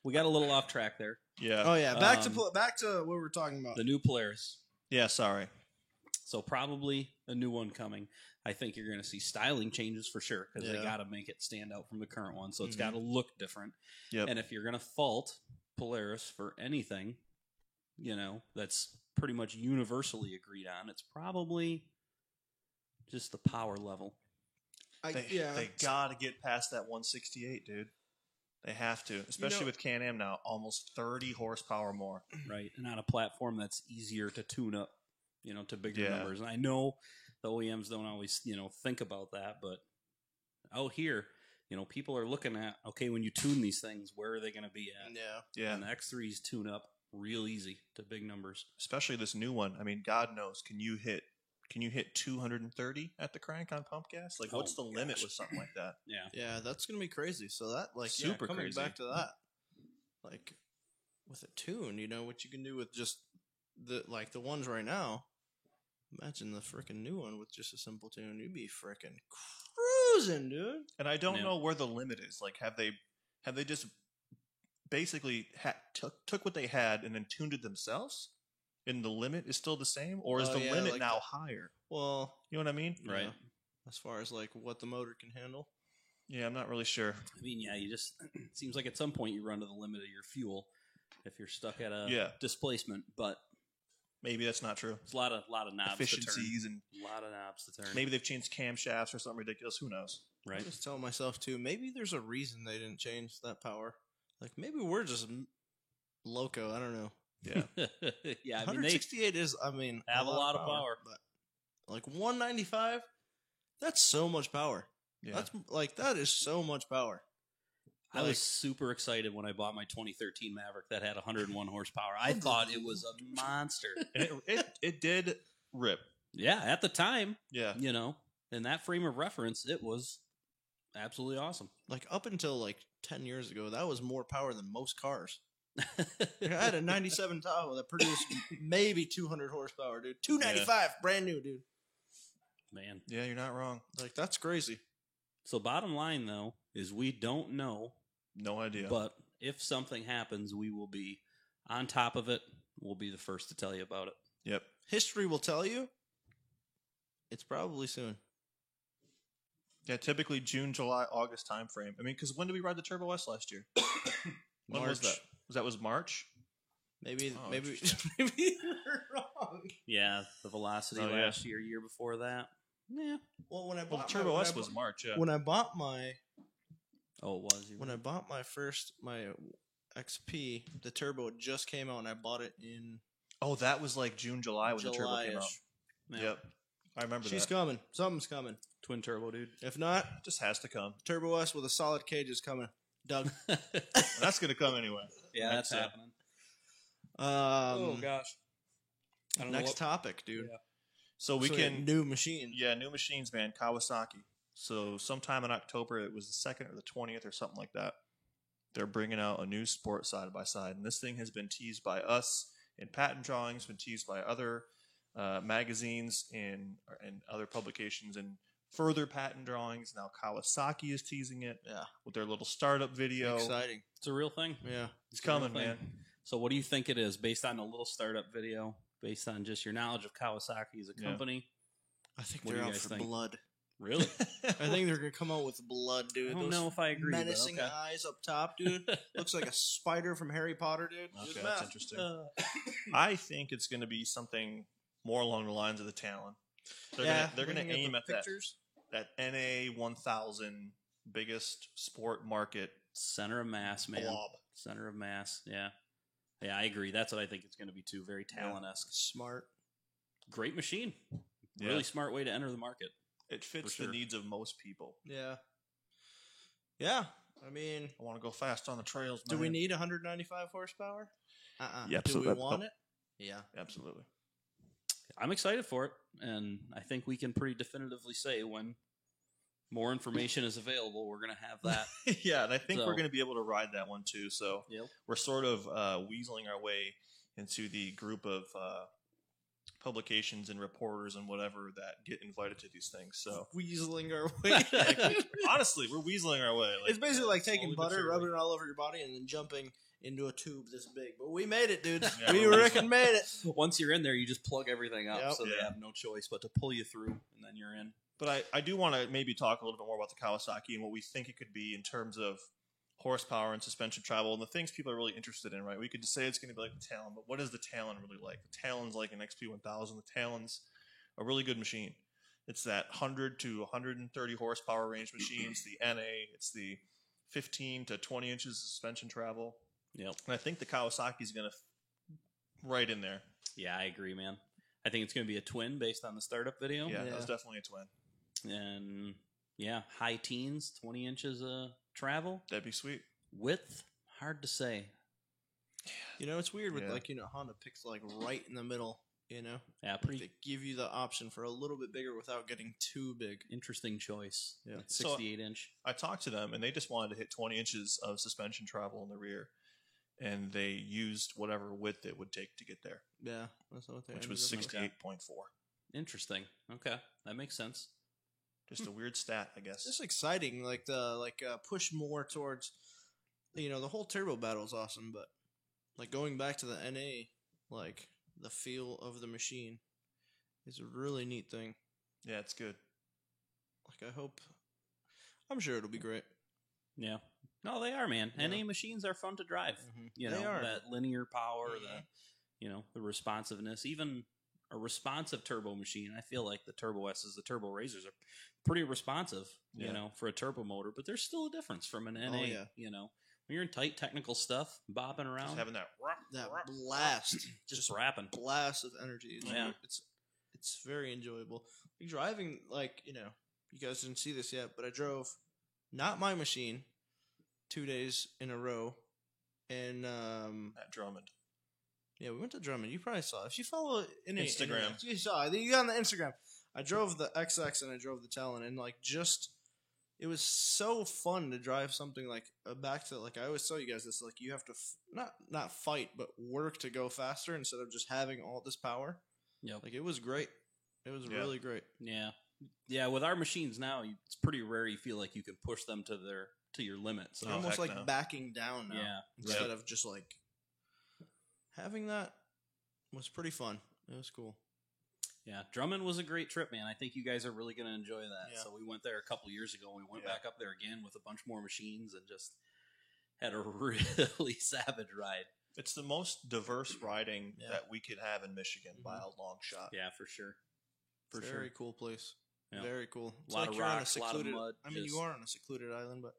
We got a little off track there. yeah, Oh yeah, back Um, to what we were talking about. The new Polaris. yeah. Sorry. So probably a new one coming. I think you're going to see styling changes for sure because they Yeah. got to make it stand out from the current one. So it's Mhm. got to look different. Yep. And if you're going to fault Polaris for anything, that's pretty much universally agreed on, it's probably just the power level. They got to get past that 168, dude. They have to, especially with Can-Am now, almost 30 horsepower more. Right, and on a platform that's easier to tune up, to bigger Yeah. numbers. And I know the OEMs don't always, think about that, but out here, people are looking at, okay, when you tune these things, where are they going to be at? Yeah. Yeah, And the X3s tune up real easy to big numbers. especially this new one. I mean, God knows, can you hit 230 at the crank on pump gas? Like, what's the Oh, limit gosh. with something like that? Yeah, Yeah, that's gonna be crazy. So that Super coming crazy. back to that, like with a tune, what you can do with just the ones right now. Imagine the freaking new one with just a simple tune. You'd be freaking cruising, dude. And I don't Yeah. know where the limit is. Like, have they just basically took what they had and then tuned it themselves? And the limit is still the same, or is Oh, the yeah, limit like now higher? Well, You know what I mean? right. yeah, as far as like what the motor can handle. Yeah, I'm not really sure. I mean, yeah, you just it seems like at some point you run to the limit of your fuel if you're stuck at a Yeah. displacement. But Maybe that's not true. it's a lot of knobs Efficiencies and to turn. A lot of knobs to turn. maybe they've changed camshafts or something ridiculous. Who knows? I right. just tell myself too. Maybe there's a reason they didn't change that power. Like maybe we're just loco. I don't know. Yeah. Yeah, I mean they 168 is. I mean, have a lot of power. but like 195. That's so much power. Yeah. That's like that is so much power. I was super excited when I bought my 2013 Maverick that had 101 horsepower. I thought it was a monster. And it did rip. Yeah, at the time, Yeah. in that frame of reference, it was absolutely awesome. Like up until like 10 years ago, that was more power than most cars. I had a 97 Tahoe that produced maybe 200 horsepower, dude. 295, brand new, dude. Man. Yeah, you're not wrong. Like that's crazy. So bottom line, though, is we don't know, No idea. but if something happens, we will be on top of it. We'll be the first to tell you about it. Yep. History will tell you. It's probably soon. Yeah, typically June, July, August time frame. I mean, because when did we ride the Turbo S last year? When was March. that? Was March? Maybe Oh, maybe interesting. maybe we're wrong. Yeah, the Velocity Oh, yeah. last year before that. Yeah. Well, when I Well, bought the Turbo my, S was March. Yeah. when I bought my Oh, it was. when I bought my XP, the turbo just came out, and I bought it in Oh, that was like June, July when the Turbo came out. July-ish. Yeah. Yep. I remember She's that. coming. Something's coming. Twin turbo, dude. If not, Just has to come. Turbo S with a solid cage is coming. Doug. That's going to come anyway. Yeah, that's Next up. happening. Gosh. I don't know Next what- topic, dude. Yeah. So we So, can new machine. Yeah, new machines, man. Kawasaki. So sometime in October, it was the 2nd or the 20th or something like that. They're bringing out a new sport side by side, and this thing has been teased by us in patent drawings, been teased by other magazines and other publications, and further patent drawings. Now Kawasaki is teasing it Yeah. with their little startup video. Exciting. It's a real thing. Yeah. It's coming, Real thing. man. So, what do you think it is based on a little startup video, based on just your knowledge of Kawasaki as a Yeah. company? I think What do they're you out guys for think? blood. Really? I think they're gonna come out with blood, I dude. don't Those know if I agree. but menacing okay. eyes up top, dude. Looks like a spider from Harry Potter, dude. Do the Okay, math. that's interesting. I think it's going to be something more along the lines of the Talon. They're going to looking aim the at pictures. that NA 1000 biggest sport market Center of mass, man. blob. Center of mass. Yeah. Yeah, I agree. That's what I think it's going to be too. Very Talon esque. Smart. Great machine. Yeah. Really smart way to enter the market. It fits For sure. the needs of most people. Yeah. Yeah. I mean, I want to go fast on the trails. do man. we need 195 horsepower? Yeah, Do we absolutely. want it? Yeah. Absolutely. I'm excited for it, and I think we can pretty definitively say when more information is available, we're going to have that. Yeah, and I think So- we're going to be able to ride that one too. So Yep. we're sort of weaseling our way into the group of publications and reporters and whatever that get invited to these things. So Weaseling our way. honestly, we're weaseling our way. It's basically like taking slowly but butter, surely. rubbing it all over your body, and then jumping into a tube this big. But we made it, dude. Yeah, we we're reckon made it. Once you're in there, you just plug everything up, Yep. so they Yeah. have no choice but to pull you through, and then you're in. But I do want to maybe talk a little bit more about the Kawasaki and what we think it could be in terms of horsepower and suspension travel and the things people are really interested in, right? We could just say it's going to be like the Talon, but what is the Talon really like? The Talon's like an XP1000. The Talon's a really good machine. It's that 100 to 130 horsepower range machine. It's the NA. It's the 15 to 20 inches of suspension travel. Yep. And I think the Kawasaki's going to right in there. Yeah, I agree, man. I think it's going to be a twin based on the startup video. Yeah, Yeah. that's definitely a twin. And yeah, high teens, 20 inches of travel. That'd be sweet. Width, hard to say. You know, it's weird with Yeah. Honda picks like right in the middle. You know, Yeah, they pretty give you the option for a little bit bigger without getting too big. interesting choice. Yeah. That So- 68 inch. I talked to them, and they just wanted to hit 20 inches of suspension travel in the rear, and they used whatever width it would take to get there, Yeah, that's what they which ended was up with. 68.4. Interesting. Okay, that makes sense. Just a weird stat, I guess. It's just exciting, like the push more towards, the whole turbo battle is awesome, but like going back to the NA, like the feel of the machine is a really neat thing. Yeah, it's good. Like I'm sure it'll be great. Yeah. No, they are, man. Yeah. NA machines are fun to drive. You They know, are. that linear power, Mhm. the responsiveness, even a responsive turbo machine. I feel like the Turbo S's, the Turbo Razors are pretty responsive, Yeah. for a turbo motor, but there's still a difference from an NA, yeah. When you're in tight technical stuff, bopping around, Just having that. That blast, just rapping. blast of energy. Yeah. It's very enjoyable. Like driving, you guys didn't see this yet, but I drove not my machine 2 days in a row, and At Drummond. yeah, we went to Drummond. You probably saw it. If you follow Instagram. you saw it. You got on the Instagram. I drove the XX and I drove the Talon, and it was so fun to drive something like back to I always tell you guys this, like you have to not fight but work to go faster instead of just having all this power. Yep. Like it was great. It was Yeah. really great. Yeah. Yeah, with our machines now, it's pretty rare you feel like you can push them to your limits. You're Oh, almost heck like no. backing down now Yeah. instead of just like having that was pretty fun. It was cool. Yeah, Drummond was a great trip, man. I think you guys are really going to enjoy that. Yeah. So we went there a couple years ago. We went Yeah. back up there again with a bunch more machines and just had a really savage ride. It's the most diverse riding Yeah. that we could have in Michigan by Mhm. a long shot. Yeah, for sure. For Very sure. cool place. Yeah. Very cool. It's Lot like of you're on rocks, lot of mud, I mean, just- you are on a secluded island, but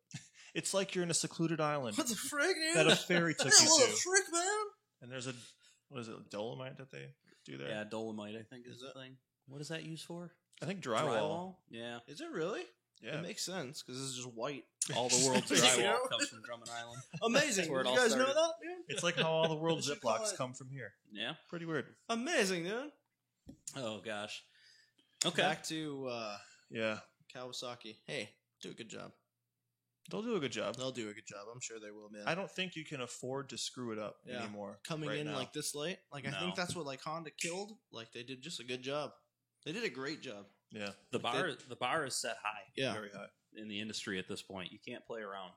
It's like you're in a secluded island what the frick, dude? that a ferry took That you little to. trick, man. And there's what is it, Dolomite that they do there? Yeah, Dolomite, I think, is Is the it? thing. What is that used for? I think drywall. Yeah. Is it really? Yeah. It makes sense because this is just white. All the world's You know? drywall comes from Drummond Island. Amazing. That's where it Did all you guys know started. that, dude? It's like how all the world's What you call ziplocs it? come from here. Yeah. Pretty weird. Amazing, dude. Oh, gosh. Okay. Back to Yeah. Kawasaki. Hey, do a good job. They'll do a good job. They'll do a good job. I'm sure they will, man. I don't think you can afford to screw it up Yeah. anymore. Coming right in now. like this late, I No. think that's what Honda killed. Like they did just a good job. They did a great job. Yeah. The bar is set high Yeah. Very high. in the industry at this point. You can't play around.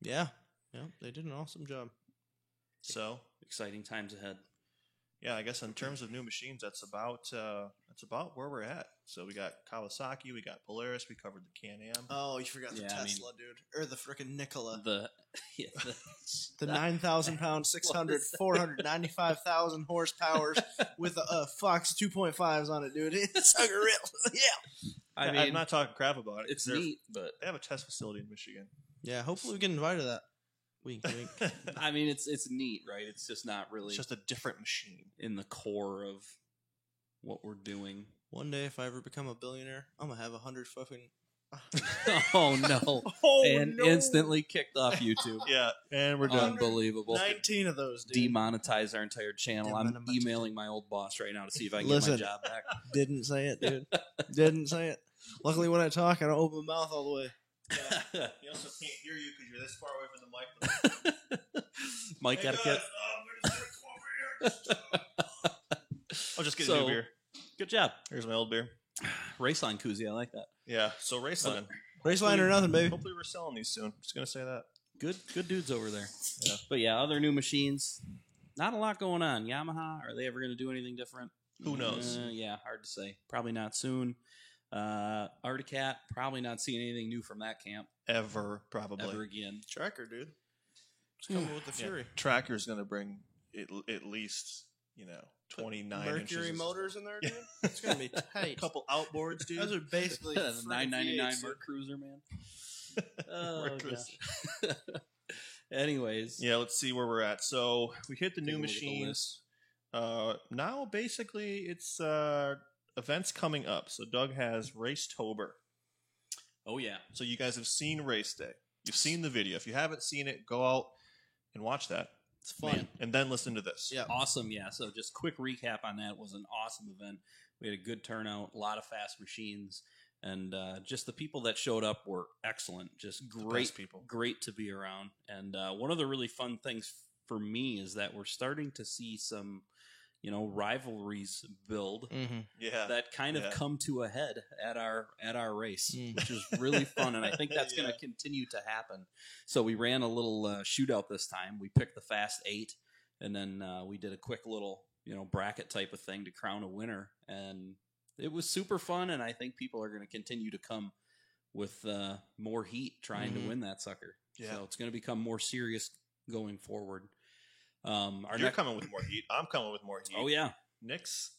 Yeah. Yeah. They did an awesome job. So Exciting times ahead. yeah, I guess in terms of new machines, that's about where we're at. So we got Kawasaki, we got Polaris, we covered the Can-Am. Oh, you forgot the Yeah, I mean- Tesla, dude. Or the frickin' Nikola. The The 9,000 pound, 600, 495,000 horsepower with a Fox 2.5s on it, dude. It's unreal. Yeah. I I'm mean, not talking crap about it. it's They're- neat, but They have a test facility in Michigan. Yeah, hopefully we get invited to that. Wink, wink. I mean, it's neat, right? It's just not really It's just a different machine. in the core of what we're doing. One day, if I ever become a billionaire, I'm gonna have 100 fucking. Oh no! And instantly kicked off YouTube. Yeah, and we're done. Unbelievable. 19 of those, dude. Demonetize our entire channel. I'm Demonetize. emailing my old boss right now to see if I can Listen. get my job back. Didn't say it, dude. Didn't say it. Luckily, when I talk, I don't open my mouth all the way. He also can't hear you because you're this far away from the mic. Mike got to get. I'll just get So- a new beer. Good job. Here's my old beer. Raceline koozie. I like that. Yeah, so Raceline. Raceline or nothing, baby. Hopefully we're selling these soon. Just gonna say that. Good dudes over there. Yeah. But yeah, other new machines. Not a lot going on. Yamaha, are they ever going to do anything different? Who knows? Yeah, hard to say. Probably not soon. Articat, probably not seeing anything new from that camp Ever, probably. ever again. Tracker, dude. It's coming with the Yeah. Fury. Tracker's gonna bring at least 29 Mercury inches. motors in there, dude. It's gonna be tight. A couple outboards, dude. Those are basically The friggin' $999 V8s, dude. Merc Cruiser, man. Oh, Merc Cruiser. gosh. Anyways, Yeah, let's see where we're at. So we hit the Take new a look at the machines. Now basically it's events coming up. So Doug has Racetober. oh yeah, So you guys have seen Race Day. You've seen the video. If you haven't seen it, go out and watch that. It's fun. Man. And then listen to this. Yeah. awesome. Yeah, so just quick recap on that. It was an awesome event. We had a good turnout, a lot of fast machines, and just the people that showed up were excellent. Just The great best people. great to be around. And one of the really fun things for me is that we're starting to see some, rivalries build Mm-hmm. Yeah. that kind of Yeah. come to a head at our race, Mm. which is really fun. And I think that's going Yeah. to continue to happen. So we ran a little shootout this time. We picked the Fast 8, and then we did a quick little, bracket type of thing to crown a winner. And it was super fun. And I think people are going to continue to come with more heat trying Mhm. to win that sucker. Yeah. So it's going to become more serious going forward. Our You're next, coming with more heat. I'm coming with more heat. oh yeah, Nick's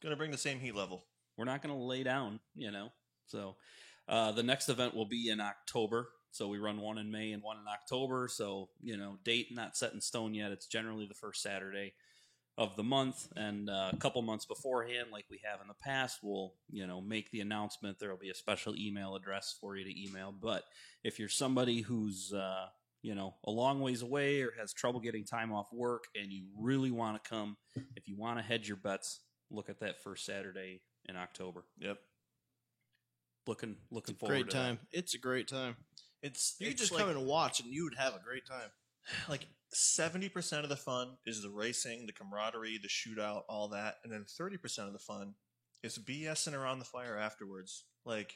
gonna bring the same heat level. we're not going to lay down, So the next event will be in October. So we run one in May and one in October. So, date not set in stone yet. It's generally the first Saturday of the month. And a couple months beforehand, like we have in the past, we'll, make the announcement. There will be a special email address for you to email. But if you're somebody who's, a long ways away or has trouble getting time off work and you really want to come, if you want to hedge your bets, look at that first Saturday in October. Yep. Looking forward Great to that. time. It's a great time. It's You could it's just like, come and watch, and you would have a great time. like 70% of the fun is the racing, the camaraderie, the shootout, all that, and then 30% of the fun is BSing around the fire afterwards. Like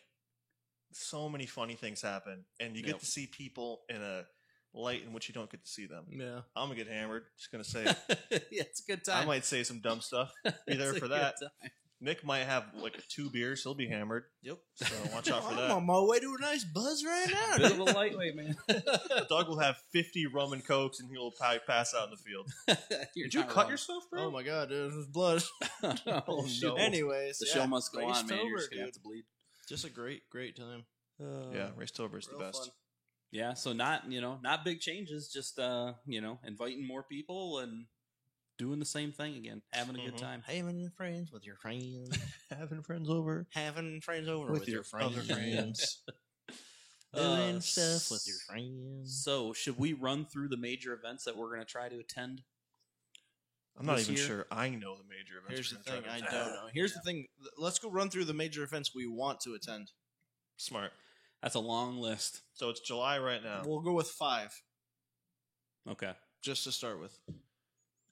so many funny things happen, and you Yep. get to see people in a light in which you don't get to see them. Yeah. I'm gonna get hammered. Just gonna say it. Yeah, it's a good I time. might say some dumb stuff. Be there It's a for good that. time. Nick might have like 2 beers. He'll be hammered. Yep. So watch out for I'm that. on my way to a nice buzz right now. Bit of a lightweight, man. Doug will have 50 rum and cokes, and he'll probably pass out in the field. You're Did you not cut wrong. yourself, bro? Oh my god, dude, it was blood. Oh, no. Anyways, The yeah, show must go on, man. You're Racetober, just gonna have dude. to bleed. Just a great time. Yeah, Racetober is the Real best. fun. Yeah, so not big changes, just inviting more people and doing the same thing again, having a good Mhm. time. Having friends with your friends. Having friends over. Having friends over With with, your your friends. other friends. Doing stuff with your friends. So, should we run through the major events that we're going to try to attend? I'm not This even year? sure I know the major events. Here's we're the gonna thing, try I to don't attend. know. Here's the thing. Let's go run through the major events we want to attend. Smart. That's a long list. So it's July right now. We'll go with 5, Okay. just to start with.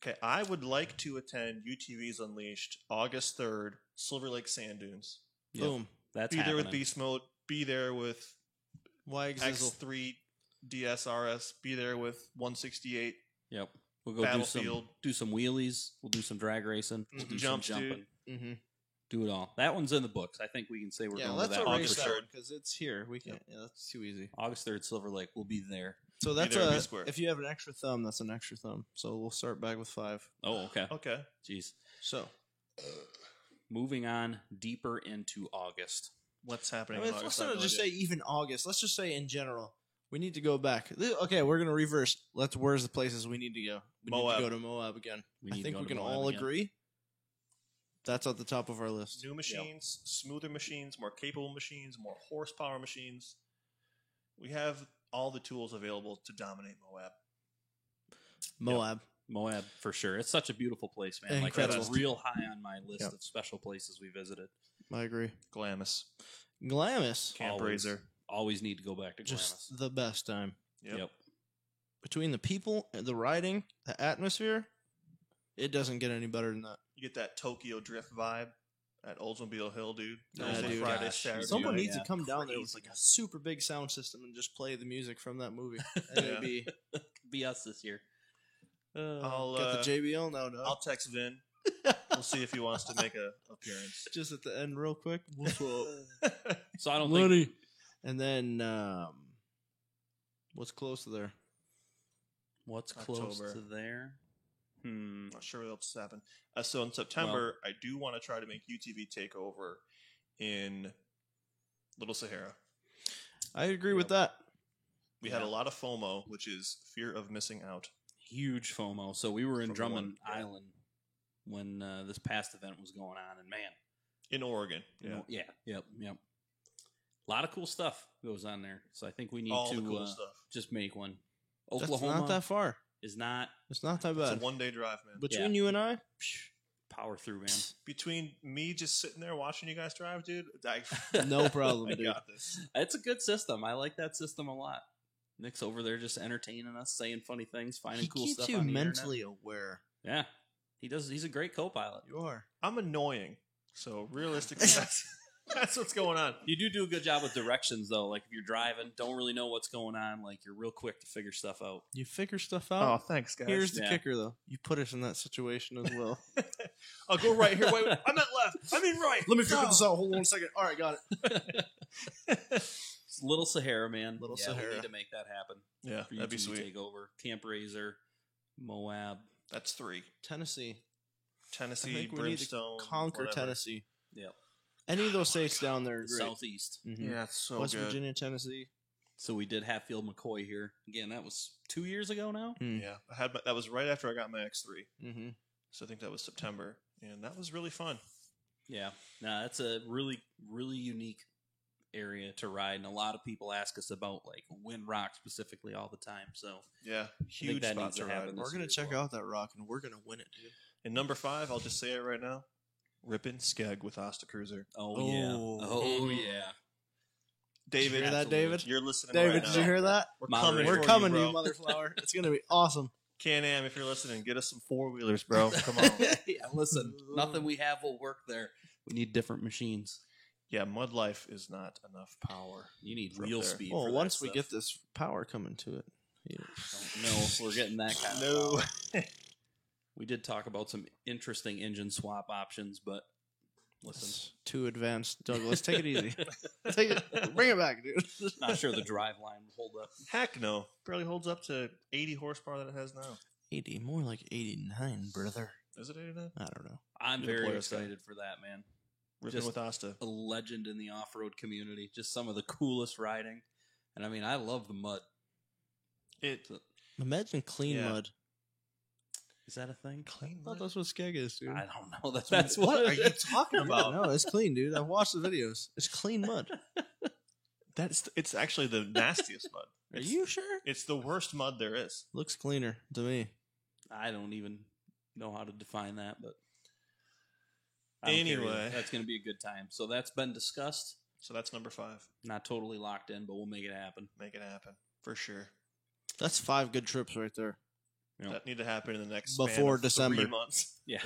Okay, I would like to attend UTVs Unleashed August 3rd, Silver Lake Sand Dunes. Yep. Boom. That's Be there happening. with Beast Mode. Be there with Why Xizzle? X3 DSRS. Be there with 168. Yep. We'll go Battlefield. do some wheelies. We'll do some drag racing. We'll do Jumps, some dude. jumping. Mm-hmm. Do it all. That one's in the books. I think we can say we're Yeah, going let's to that erase August that 3rd. one because it's here. We can't. Yeah, that's too easy. August 3rd, Silver Lake. We'll be there. So that's there, be a. square. If you have an extra thumb, that's an extra thumb. So we'll start back with 5. Oh, okay. Okay. Jeez. So Moving on deeper into August. What's I happening? mean, in let's August? I have not no just idea. say even August. Let's just say in general. We need to go back. Okay, we're gonna reverse. Where's the places we need to go? We need Moab. to go to Moab again. We I need to think go we to can Moab all again. agree. That's at the top of our list. New machines, smoother machines, more capable machines, more horsepower machines. We have all the tools available to dominate Moab. Moab. Moab for sure. It's such a beautiful place, man. Like Incredible. that's real high on my list Yep. of special places we visited. I agree. Glamis, Glamis. Camp Always. Razor. Always need to go back to Glamis. Just the best time. Yep. Between the people, the riding, the atmosphere, it doesn't get any better than that. You get that Tokyo Drift vibe at Oldsmobile Hill, dude. Yeah, Thursday, dude. Friday, Gosh, Saturday. Someone night. needs to come down there with Crazy. like a super big sound system and just play the music from that movie. And it'd be Be us this year. I'll, got the JBL now, no? I'll text Vin. We'll see if he wants to make a appearance. Just at the end, real quick. What's up? So I don't think And then, what's close to there? what's close October. to there. I'm not sure what else has happened. So in September, I do want to try to make UTV takeover in Little Sahara. I agree with that. We had a lot of FOMO, which is fear of missing out. Huge FOMO. So we were in From Drummond one- yeah. Island when this past event was going on, and man, In Oregon. Yeah. yep. A lot of cool stuff goes on there. So I think we need All to the cool stuff. just make one. That's Oklahoma not that far. is not It's not that It's bad. a one-day drive, man. Between you and I, power through, man. Between me just sitting there watching you guys drive, dude, no problem, I dude. got this. It's a good system. I like that system a lot. Nick's over there just entertaining us, saying funny things, finding He cool keeps stuff you on the mentally aware. internet. Yeah, he does. He's a great co-pilot. You are. I'm annoying. So realistically, that's what's going on. You do a good job with directions, though. Like if you're driving, don't really know what's going on. Like you're real quick to figure stuff out. You figure stuff Oh, out. thanks, guys. Here's the Yeah. kicker, though. You put us in that situation as well. I'll go right here. Wait, I meant left. I mean right. Let me figure this out. Hold on a second. All right, got it. It's Little Sahara, man. Little We Sahara. need to make that happen. Yeah, For that'd be UTV sweet. Takeover, Camp Razor, Moab. That's 3. Tennessee. I Tennessee, think we need to Brimstone, conquer whatever. Tennessee. Yep. Any of those states down there are The great. Southeast. Mhm. Yeah, it's so West good. Virginia, Tennessee. So we did Hatfield McCoy here again. That was 2 years ago now. Yeah, that was right after I got my X3. Mm-hmm. So I think that was September, and that was really fun. Yeah, no, that's a really, really unique area to ride, and a lot of people ask us about like Wind Rock specifically all the time. So Yeah, huge that spot needs to to ride. happen. We're This gonna year as check well. out that rock, and we're gonna win it, dude. And number 5, I'll just say it right now: Rippin' Skeg with Asta Cruiser. oh Oh. yeah, oh yeah. David, you hear that, Absolutely. David? you're listening. David, right did now. you hear that? We're Moderator. coming. We're for coming, you, you bro. mother flower. It's gonna be awesome. Can-Am, if you're listening, get us some 4-wheelers, bro. Come on. Yeah, listen, nothing we have will work there. We need different machines. Yeah, Mud Life is not enough power. You need From real there. speed. Well, for once that we stuff. get this power coming to it, Don't know if we're getting that kind of No. power. We did talk about some interesting engine swap options, but listen, it's too advanced. Douglas, take it easy. Take it, bring it back, dude. not sure the drive line will hold up. Heck no. Barely holds up to 80 horsepower that it has now. 80, more like 89, brother. Is it 89? I don't know. I'm You're the very player's guy. excited for that, man. Ripping Just- with Asta. A legend in the off-road community. Just some of the coolest riding. And I mean, I love the mud. It Imagine clean Yeah. mud. Is that a thing? clean I thought that's what skeg is, dude. I don't know. That's what What are you talking about? No, it's clean, dude. I've watched the videos. It's clean mud. It's actually the nastiest mud. Are It's- you sure? It's the worst mud there is. Looks cleaner to me. I don't even know how to define that, but I don't care either. Anyway. That's going to be a good time. So that's been discussed. So that's number 5. Not totally locked in, but we'll make it happen. Make it happen for sure. That's 5 good trips right there. You know, That need to happen in the next Before span of 3 December. months. yeah.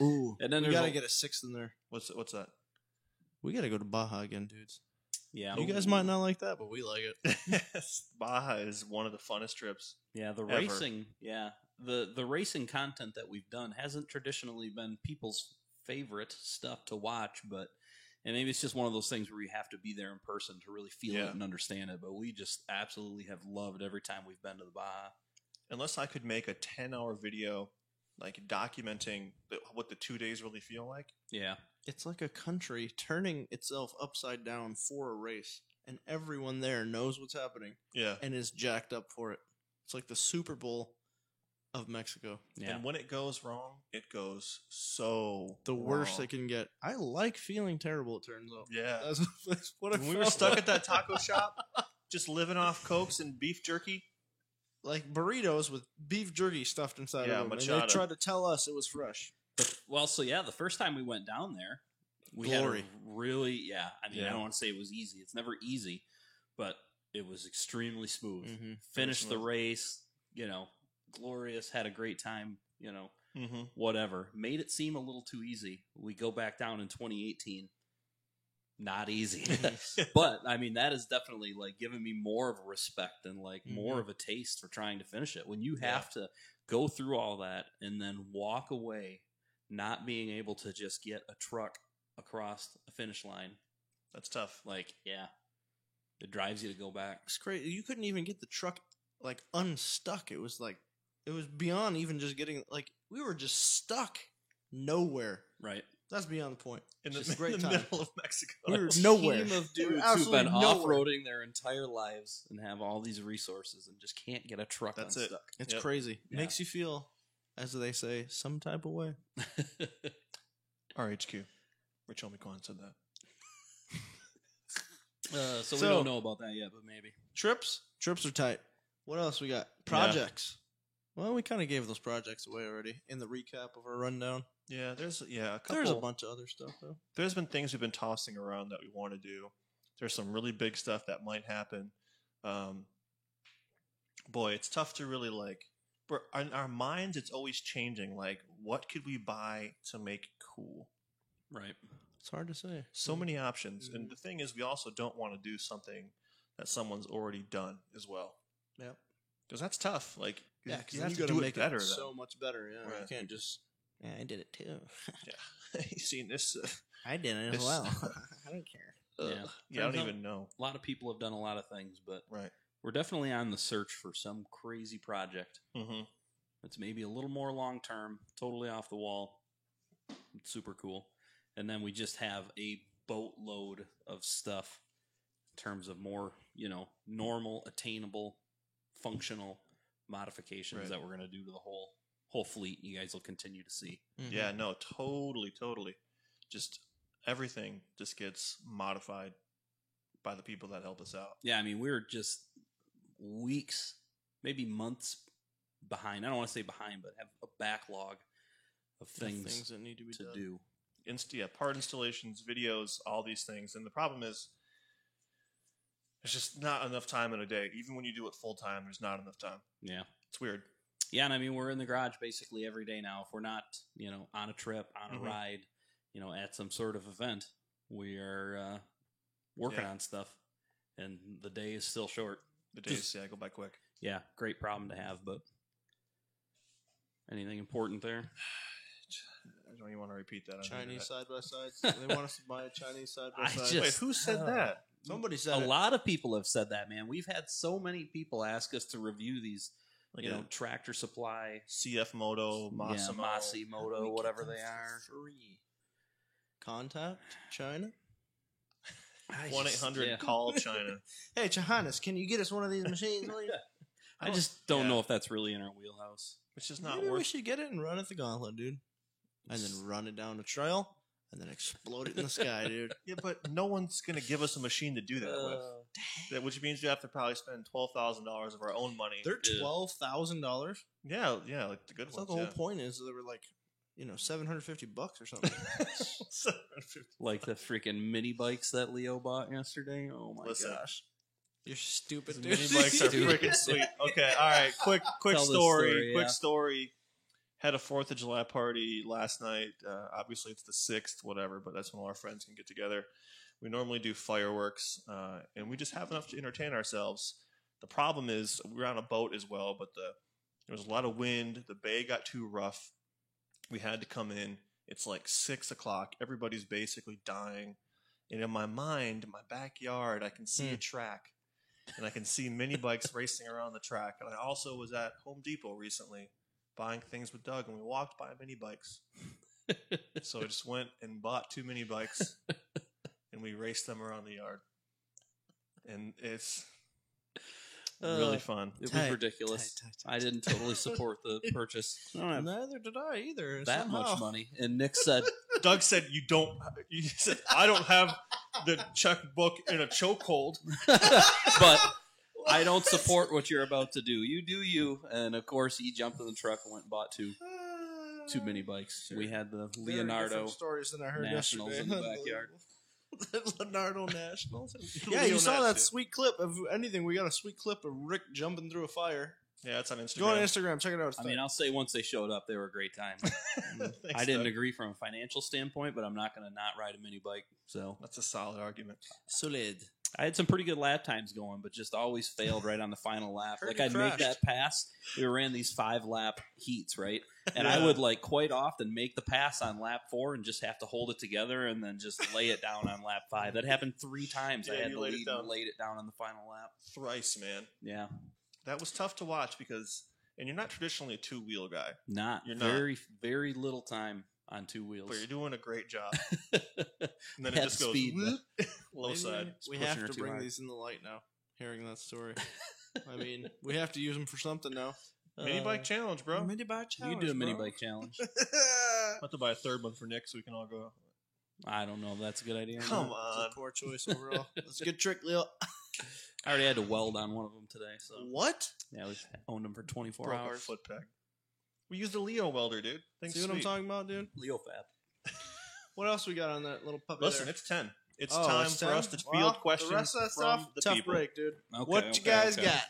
Ooh. And then we there's gotta a- get a 6th in there. What's that? We gotta go to Baja again, dudes. yeah. You guys might not like that, but we like it. Baja is one of the funnest trips. Yeah, the ever. racing. Yeah, the racing content that we've done hasn't traditionally been people's favorite stuff to watch, but and maybe it's just one of those things where you have to be there in person to really feel Yeah. it and understand it. But we just absolutely have loved every time we've been to the Baja. Unless I could make a 10-hour video, like documenting what the 2 days really feel like. Yeah, It's like a country turning itself upside down for a race, and everyone there knows what's happening Yeah. and is jacked up for it. It's like the Super Bowl of Mexico. Yeah. And when it goes wrong, it goes so The worst wrong. it can get. I like feeling terrible, it turns out. Yeah. That's what I When we were felt stuck like. at that taco shop, just living off Cokes and beef jerky. Like burritos with beef jerky stuffed inside Yeah, of them. And machada. they tried to tell us it was fresh. Well, so yeah, the first time we went down there, we Glory. had a really, I mean, Yeah. I don't want to say it was easy. It's never easy, but it was extremely smooth. Mm-hmm. Finished the smooth. race, glorious, had a great time, Mm-hmm. whatever. Made it seem a little too easy. We go back down in 2018. Not easy. But I mean, that is definitely like giving me more of a respect and like more of a taste for trying to finish it. When you have to go through all that and then walk away, not being able to just get a truck across a finish line, That's tough. like, yeah, it drives you to go back. It's crazy. You couldn't even get the truck like unstuck. It was beyond even just getting like we were just stuck nowhere. Right. That's beyond the point. In the, Just a great in the time. middle of Mexico. We were Team nowhere. of We were dudes who've absolutely been nowhere. off-roading their entire lives and have all these resources and just can't get a truck That's it. unstuck. It's Yep. crazy. Yeah. Makes you feel, as they say, some type of way. RHQ. Rich Homie Kwan said that. So we So- don't know about that yet, but maybe. Trips are tight. What else we got? Projects. Well, we kind of gave those projects away already in the recap of our rundown. Yeah, there's a couple. There's a bunch of other stuff though. There's been things we've been tossing around that we want to do. There's some really big stuff that might happen. Boy, it's tough to really like. In our minds, it's always changing. Like, what could we buy to make it cool? Right. It's hard to say. So many options. And the thing is, we also don't want to do something that someone's already done as well. Yep. Because that's tough. Like, Yeah, you because have you to got to do make it better. it then. so much better. Yeah, Right. you can't just. Yeah, I did it too. Yeah. you seen this? I did it as This- well. I don't care. Yeah. Yeah, I Turns don't out- even know. A lot of people have done a lot of things, but Right. we're definitely on the search for some crazy project Mm-hmm. that's maybe a little more long term, totally off the wall. It's super cool. And then we just have a boatload of stuff in terms of more, normal, attainable, functional modifications Right. that we're going to do to the whole fleet. You guys will continue to see. Yeah, no, totally. Just everything just gets modified by the people that help us out. Yeah, I mean, we're just weeks, maybe months behind. I don't want to say behind, but have a backlog of things that need to be to done. do. Part installations, videos, all these things. And the problem is, there's just not enough time in a day. Even when you do it full time, there's not enough time. Yeah. It's weird. Yeah, and I mean, we're in the garage basically every day now. If we're not, on a trip, on a Mhm. ride, at some sort of event, we are working Yeah. on stuff, and the day is still short. The days, go by quick. Yeah, great problem to have, but anything important there? I don't even want to repeat that. on the Chinese internet. side by sides. They want us to buy a Chinese side by I side. just- Wait, who said that? Somebody A said it. lot of people have said that, man. We've had so many people ask us to review these, Like a Tractor Supply, CF Moto, Massimo. Masi Moto, We get whatever them they for are. Free. Contact China. 1-800 Yeah. call China. Hey, Chahanas, can you get us one of these machines? please? I just don't yeah. know if that's really in our wheelhouse. It's just not Maybe we worth. should get it and run it the gauntlet, dude. And then run it down the trail and then explode it in the sky, dude. Yeah, but no one's gonna give us a machine to do that with. Which means we have to probably spend $12,000 of our own money. They're Yeah. $12,000. Yeah, like the good I thought ones. the whole yeah. point is they were like, $750 or something. Like the freaking mini bikes that Leo bought yesterday. Oh my Listen. gosh! You're stupid, Mini dude. bikes are Dude. freaking sweet. Okay, all right. Quick Tell the story. story, Quick yeah. story. Had a 4th of July party last night. Obviously, it's the 6th, whatever, but that's when all our friends can get together. We normally do fireworks, and we just have enough to entertain ourselves. The problem is we're on a boat as well, but there was a lot of wind. The bay got too rough. We had to come in. It's like 6 o'clock. Everybody's basically dying. And in my mind, my backyard, I can see a track. And I can see mini bikes racing around the track. And I also was at Home Depot recently buying things with Doug, and we walked by mini bikes. So I just went and bought 2 mini bikes, and we raced them around the yard. And it's really fun. It was Tight, ridiculous. tight. I didn't totally support the purchase. I don't have Neither did I either. that somehow. much money. And Nick said, Doug said you don't. You said I don't have the checkbook in a chokehold. but I don't support what you're about to do. You do you. And of course, he jumped in the truck and went and bought two mini bikes. We had the Very Leonardo. different stories than I heard Nationals yesterday. in the backyard. Leonardo Nationals. Yeah, you saw that sweet clip of anything. We got a sweet clip of Rick jumping through a fire. Yeah, it's on Instagram. Go on Instagram, check it out. It's I mean, I'll say once they showed up, they were a great time. Thanks, I didn't Doug. agree from a financial standpoint, but I'm not going to not ride a mini bike. So That's a solid argument. solid. I had some pretty good lap times going, but just always failed right on the final lap. Heard Like you I'd make crashed. that pass. We ran these 5-lap heats, right? And I Yeah. would like quite often make the pass on lap 4 and just have to hold it together and then just lay it down on lap 5. That happened 3 times. I Yeah, had you to laid it lead down. and laid it down on the final lap. Thrice, man. Yeah, That was tough to watch because, and you're not traditionally a 2-wheel guy, not You're not. very little time on 2 wheels. but you're doing a great job. And then it Had just goes speed, whoop, low Maybe side. We pushing have her to too bring hard. these in the light now. Hearing that story, I mean, we have to use them for something now. Mini bike challenge, bro. Mini bike You challenge. can do a mini bro. bike challenge. I'll have to buy a third one for Nick so we can all go. I don't know if that's a good idea. or Come not. It's on. a poor choice overall. That's a good trick, Leo. I already had to weld on one of them today, so What? yeah, we owned them for 24 Broke a hours. foot peg. We used a Leo welder, dude. Thing's See what I'm sweet. talking about, dude? Leo Fab. What else we got on that little puppy Listen, there? it's 10. It's Oh, time it's for 10? us to field Well, questions The rest of that from stuff, the tough people. break, dude. Okay, What you guys okay. got?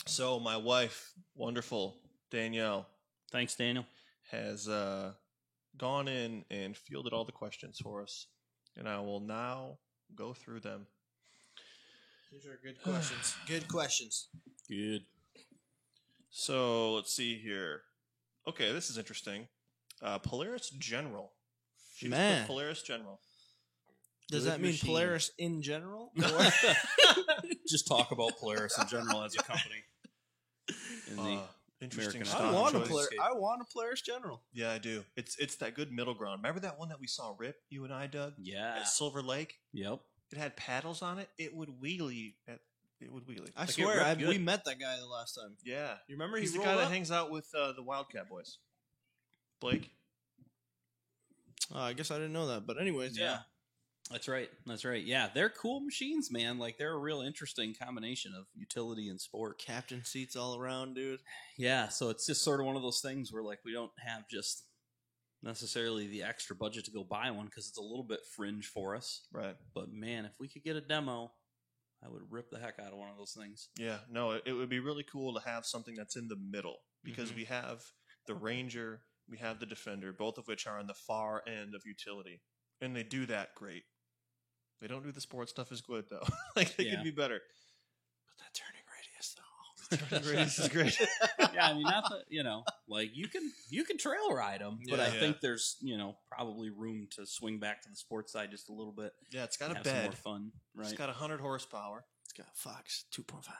So my wife, wonderful Danielle, Thanks, Daniel. has gone in and fielded all the questions for us, and I will now go through them. These are good questions. Good questions. Good. So let's see here. Okay, this is interesting. Polaris General. She just put Man. Polaris General. Does Good that mean machine. Polaris in general? Just talk about Polaris in general as a company. In the Interesting American stock I want a choice. Polaris. I want a Polaris General. Yeah, I do. It's that good middle ground. Remember that one that we saw rip, you and I, Doug? yeah. At Silver Lake? Yep. It had paddles on it. It would wheelie. It would wheelie. I Like, it swear, ripped good. we met that guy the last time. Yeah. You remember? He's he the rolled guy that up? hangs out with the Wildcat boys. Blake? I guess I didn't know that. But anyways, yeah. That's right. That's right. Yeah, they're cool machines, man. Like they're a real interesting combination of utility and sport. Captain seats all around, dude. Yeah, so it's just sort of one of those things where like we don't have just necessarily the extra budget to go buy one because it's a little bit fringe for us. Right. But man, if we could get a demo, I would rip the heck out of one of those things. Yeah. No, it would be really cool to have something that's in the middle because we have the Ranger, we have the Defender, both of which are on the far end of utility. And they do that great. They don't do the sports stuff as good, though. Like, they Yeah. could be better. But that turning radius, though. Turning radius is great. Yeah, I mean, not that like you can trail ride them, but I Yeah. think there's probably room to swing back to the sports side just a little bit. Yeah, it's got a have some more bed. fun, right? It's got 100 horsepower. It's got Fox 2.5.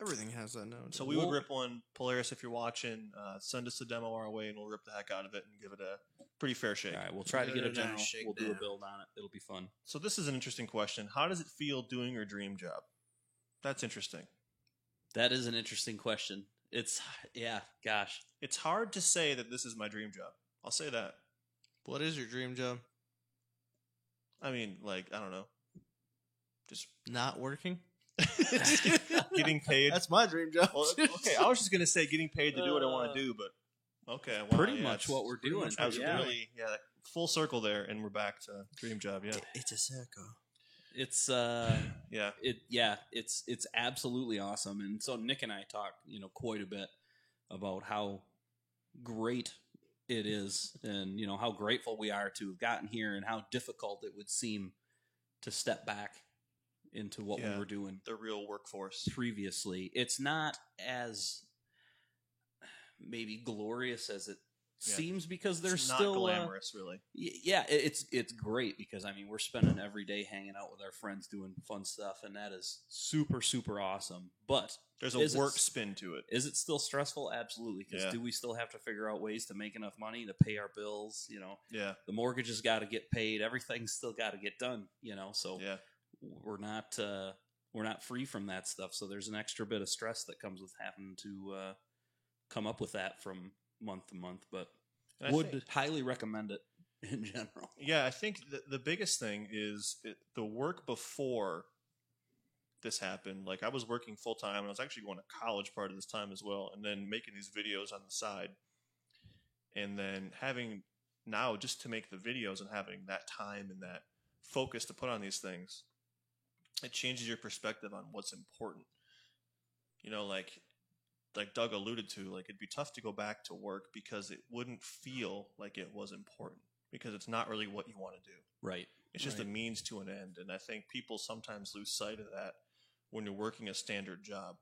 Everything has that now. So we would rip one. Polaris, if you're watching, send us a demo our way, and we'll rip the heck out of it and give it a pretty fair shake. All right, we'll try to get a Nice general. shake We'll do a down. build on it. It'll be fun. So this is an interesting question. How does it feel doing your dream job? That's interesting. That is an interesting question. It's gosh. It's hard to say that this is my dream job. I'll say that. What is your dream job? I mean, like, I don't know. Just Not working? getting paid. That's my dream job. Well, okay, I was just going to say getting paid to do what I want to do, but okay. Well, Pretty yeah, much it's what we're pretty doing. much what Yeah. we're really, yeah, full circle there, and we're back to dream job, yeah. It's a circle. It's Yeah. it's absolutely awesome. And so Nick and I talk, quite a bit about how great it is and how grateful we are to have gotten here and how difficult it would seem to step back into what we Yeah. were doing The real workforce. previously. It's not as maybe glorious as it Yeah. seems because there's It's not still glamorous, really. yeah, it's great because I mean we're spending every day hanging out with our friends doing fun stuff and that is super super awesome. But There's a Is it work s- spin to it. is it still stressful? Absolutely. Because Yeah. do we still have to figure out ways to make enough money to pay our bills? Yeah. The mortgage has got to get paid. Everything's still got to get done. So Yeah. we're not we're not free from that stuff. So there's an extra bit of stress that comes with having to come up with that from month to month. But And I would think- highly recommend it in general. Yeah, I think the biggest thing is the work before this happened. Like I was working full time, and I was actually going to college part of this time as well, and then making these videos on the side, and then having now just to make the videos and having that time and that focus to put on these things, it changes your perspective on what's important. You know, like Doug alluded to, like it'd be tough to go back to work because it wouldn't feel like it was important because it's not really what you want to do. Right. It's just a Right. means to an end. And I think people sometimes lose sight of that when you're working a standard job,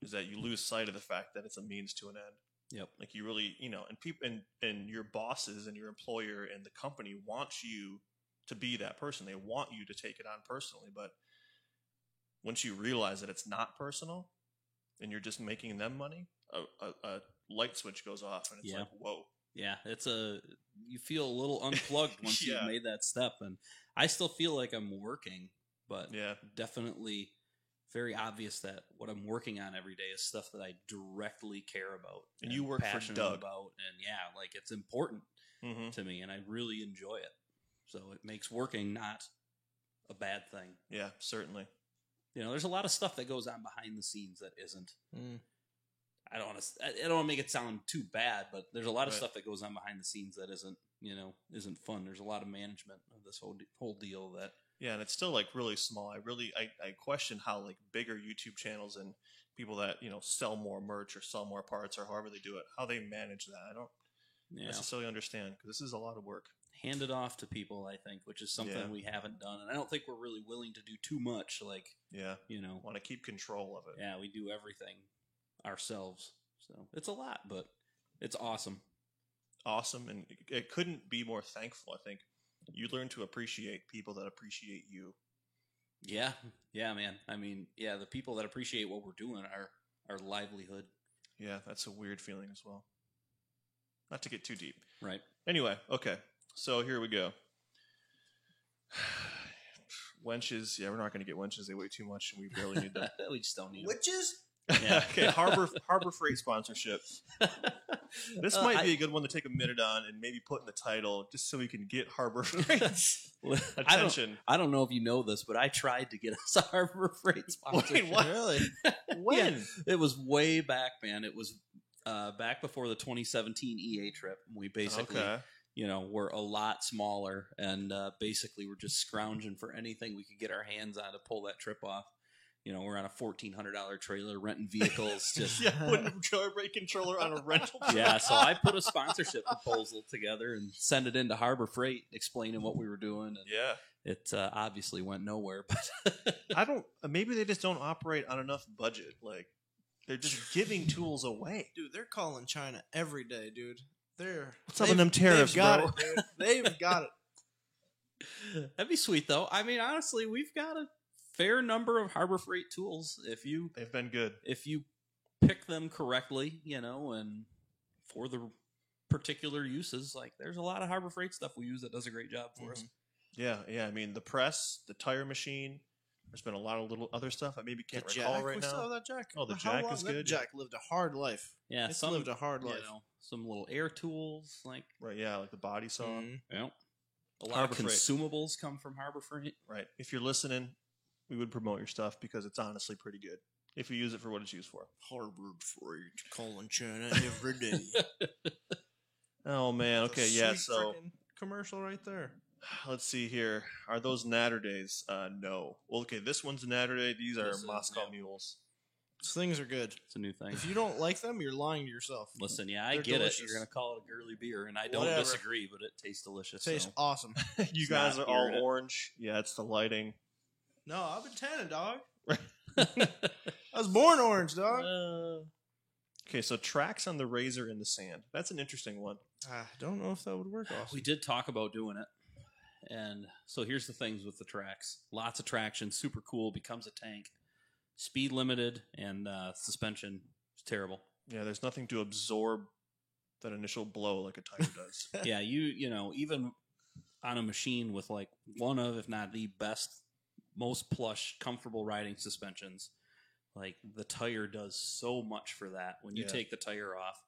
is that you lose sight of the fact that it's a means to an end. Yep. Like you really, and people and your bosses and your employer and the company wants you to be that person. They want you to take it on personally. But once you realize that it's not personal and you're just making them money, a light switch goes off and it's Yeah. like, whoa. Yeah, you feel a little unplugged once Yeah. you've made that step. And I still feel like I'm working, but Yeah. definitely very obvious that what I'm working on every day is stuff that I directly care about. And you work for passionate Doug. about. And yeah, like it's important Mm-hmm. to me and I really enjoy it. So it makes working not a bad thing. Yeah, certainly. There's a lot of stuff that goes on behind the scenes that isn't. Mm. I don't want to make it sound too bad, but there's a lot of Right. stuff that goes on behind the scenes that isn't fun. There's a lot of management of this whole deal that Yeah, and it's still like really small. I question how like bigger YouTube channels and people that sell more merch or sell more parts or however they do it, how they manage that. I don't necessarily understand because this is a lot of work. hand it off to people. I think, which is something Yeah. we haven't done, and I don't think we're really willing to do too much. Like Yeah, want to keep control of it. yeah, we do everything ourselves, so it's a lot, but it's awesome. Awesome, and it couldn't be more thankful. I think you learn to appreciate people that appreciate you. Yeah, man. I mean, yeah, the people that appreciate what we're doing are our livelihood, Yeah, that's a weird feeling as well. Not to get too deep. right? Anyway, okay, so here we go. Wenches, yeah, we're not going to get wenches. They weigh too much, and we barely need them. We just don't need 'em. Witches? Yeah. Okay, Harbor Freight sponsorship. This might be a good one to take a minute on and maybe put in the title just so we can get Harbor Freight's attention. I don't know if you know this, but I tried to get us a Harbor Freight sponsorship. Wait, what? Really? When? It was way back, man. It was back before the 2017 EA trip. We basically, Okay. were a lot smaller, and basically we're just scrounging for anything we could get our hands on to pull that trip off. We're on a $1,400 trailer, renting vehicles. Just Yeah, putting a brake controller on a rental. yeah. So I put a sponsorship proposal together and sent it into Harbor Freight, explaining what we were doing. And Yeah. it obviously went nowhere, but I don't. Maybe they just don't operate on enough budget. Like they're just giving tools away. Dude, they're calling China every day, dude. What's up with them tariffs, they've got bro? it, dude. They've got it. that'd be sweet, though. I mean, honestly, we've got a fair number of Harbor Freight tools if you They've been good. pick them correctly, and for the particular uses. Like, there's a lot of Harbor Freight stuff we use that does a great job for us. Yeah, yeah. I mean, the press, the tire machine. There's been a lot of little other stuff I maybe can't The recall jack, right we now. still have that jack. Oh, the How jack long- is that good. Jack lived a hard life. Yeah, It's some lived a hard life. some little air tools, like Right, yeah, like the body saw. Mhm. a lot Harbor of Freight. consumables come from Harbor Freight. Right. If you're listening, we would promote your stuff because it's honestly pretty good. If you use it for what it's used for. Harvard Freight, calling China every day. Oh man. Okay. That's a Yeah. sweet So frickin' commercial right there. let's see here. Are those Natter days? No. Well, okay. This one's a Natter day. These are This is, Moscow yeah. mules. These things are good. It's a new thing. If you don't like them, you're lying to yourself. Listen, yeah, I They're get delicious. it. You're gonna call it a girly beer, and I don't Whatever. disagree, but it tastes delicious. Tastes so. awesome. You It's guys not are all hearing it. orange. Yeah, it's the lighting. No, I've been tanning, dog. I was born orange, dog. Okay, so tracks on the razor in the sand. That's an interesting one. I don't know if that would work. Awesome. We did talk about doing it. And so here's the things with the tracks. Lots of traction, super cool, becomes a tank. Speed limited, and suspension is terrible. Yeah, there's nothing to absorb that initial blow like a tire does. Yeah, you know, even on a machine with like one of, if not the best most plush, comfortable riding suspensions. Like the tire does so much for that. When you Yeah. take the tire off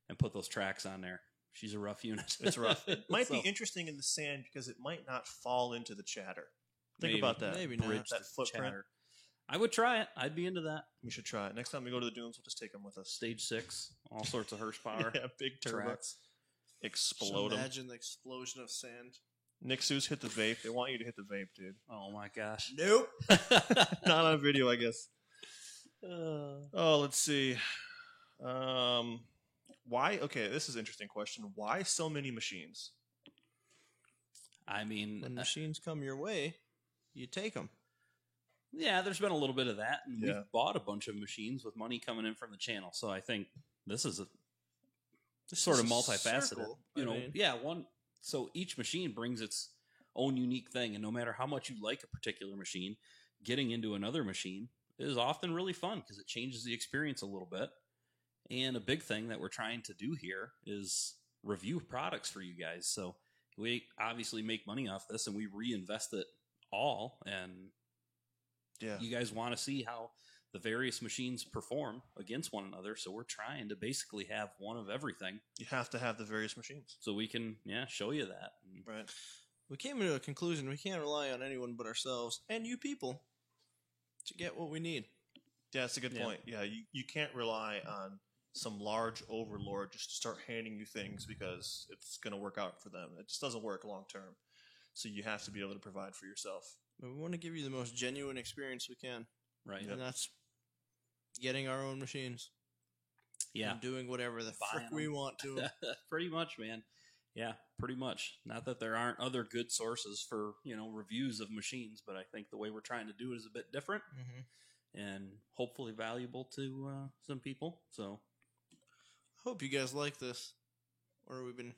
and put those tracks on there, she's a rough unit. It's rough. It might be So, interesting in the sand because it might not fall into the chatter. Think Maybe. about that. Maybe not. bridge That the footprint. chatter. I would try it. I'd be into that. We should try it. Next time we go to the dunes, we'll just take them with us. Stage 6, all sorts of horsepower. Yeah, big turbo. Tracks. Explode them. Imagine the explosion of sand. Nick Seuss hit the vape. They want you to hit the vape, dude. Oh my gosh. Nope. Not on video, I guess. Oh, let's see. Why? Okay, this is an interesting question. Why so many machines? I mean, When machines come your way, you take them. yeah, there's been a little bit of that, and Yeah. we've bought a bunch of machines with money coming in from the channel. So I think this is a sort of multifaceted. One. So each machine brings its own unique thing, and no matter how much you like a particular machine, getting into another machine is often really fun because it changes the experience a little bit. And a big thing that we're trying to do here is review products for you guys. So we obviously make money off this, and we reinvest it all. And Yeah. you guys want to see how the various machines perform against one another. So we're trying to basically have one of everything, You have to have the various machines. so we can show you that. And Right. We came to a conclusion we can't rely on anyone but ourselves and you people to get what we need. Yeah, that's a good Yeah. point. Yeah, you can't rely on some large overlord just to start handing you things because it's going to work out for them. It just doesn't work long term. So you have to be able to provide for yourself. But we want to give you the most genuine experience we can. right, And that's getting our own machines. yeah, And doing whatever the Buying frick we them. want to. pretty much, man. Yeah, pretty much. Not that there aren't other good sources for reviews of machines, but I think the way we're trying to do it is a bit different and hopefully valuable to some people. So Hope you guys like this. Or we've been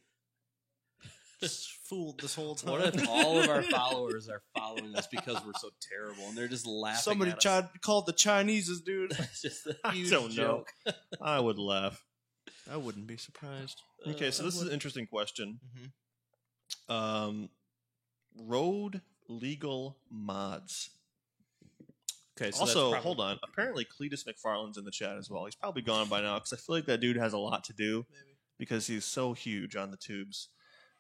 just fooled this whole time. what if all of our followers are following us because we're so terrible and they're just laughing? Somebody at us? called the Chinese's, dude. It's just a I huge don't know. joke. I would laugh. I wouldn't be surprised. Okay, so this is an interesting question. Mhm. Road legal mods. Okay, so Also, that's hold on. Apparently, Cletus McFarland's in the chat as well. He's probably gone by now because I feel like that dude has a lot to do Maybe. because he's so huge on the tubes.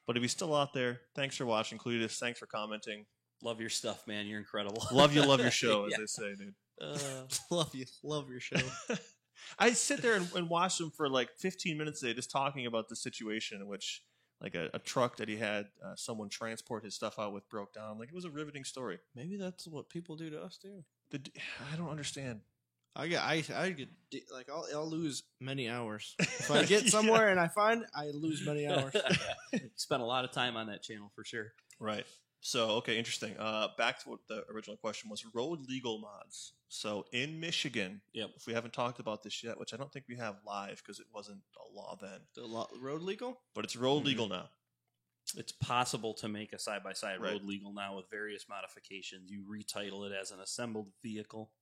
But if he's still out there, thanks for watching, Cletus. Thanks for commenting. Love your stuff, man. You're incredible. Love your show, as Yeah. they say, dude. Love you. Love your show. I sit there and watch him for like 15 minutes a day just talking about the situation in which like a truck that he had someone transport his stuff out with broke down. Like, it was a riveting story. Maybe that's what people do to us too. I don't understand. I get like I'll lose many hours if I get somewhere and I find I lose many hours. Spent a lot of time on that channel for sure. Right. So, okay, interesting. Back to what the original question was, road legal mods. So in Michigan, Yep. if we haven't talked about this yet, which I don't think we have live because it wasn't a law then, Road legal? but it's road Mhm. legal now. It's possible to make a side-by-side Right. road legal now with various modifications. You retitle it as an assembled vehicle.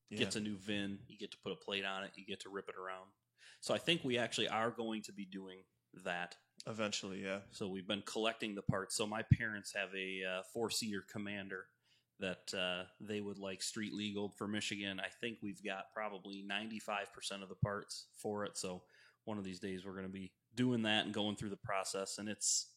Yeah. Gets a new VIN. You get to put a plate on it. You get to rip it around. So I think we actually are going to be doing that. Eventually, yeah. So we've been collecting the parts. So my parents have a four-seater Commander that they would like street legal for Michigan. I think we've got probably 95% of the parts for it. So one of these days we're going to be doing that and going through the process. And it's,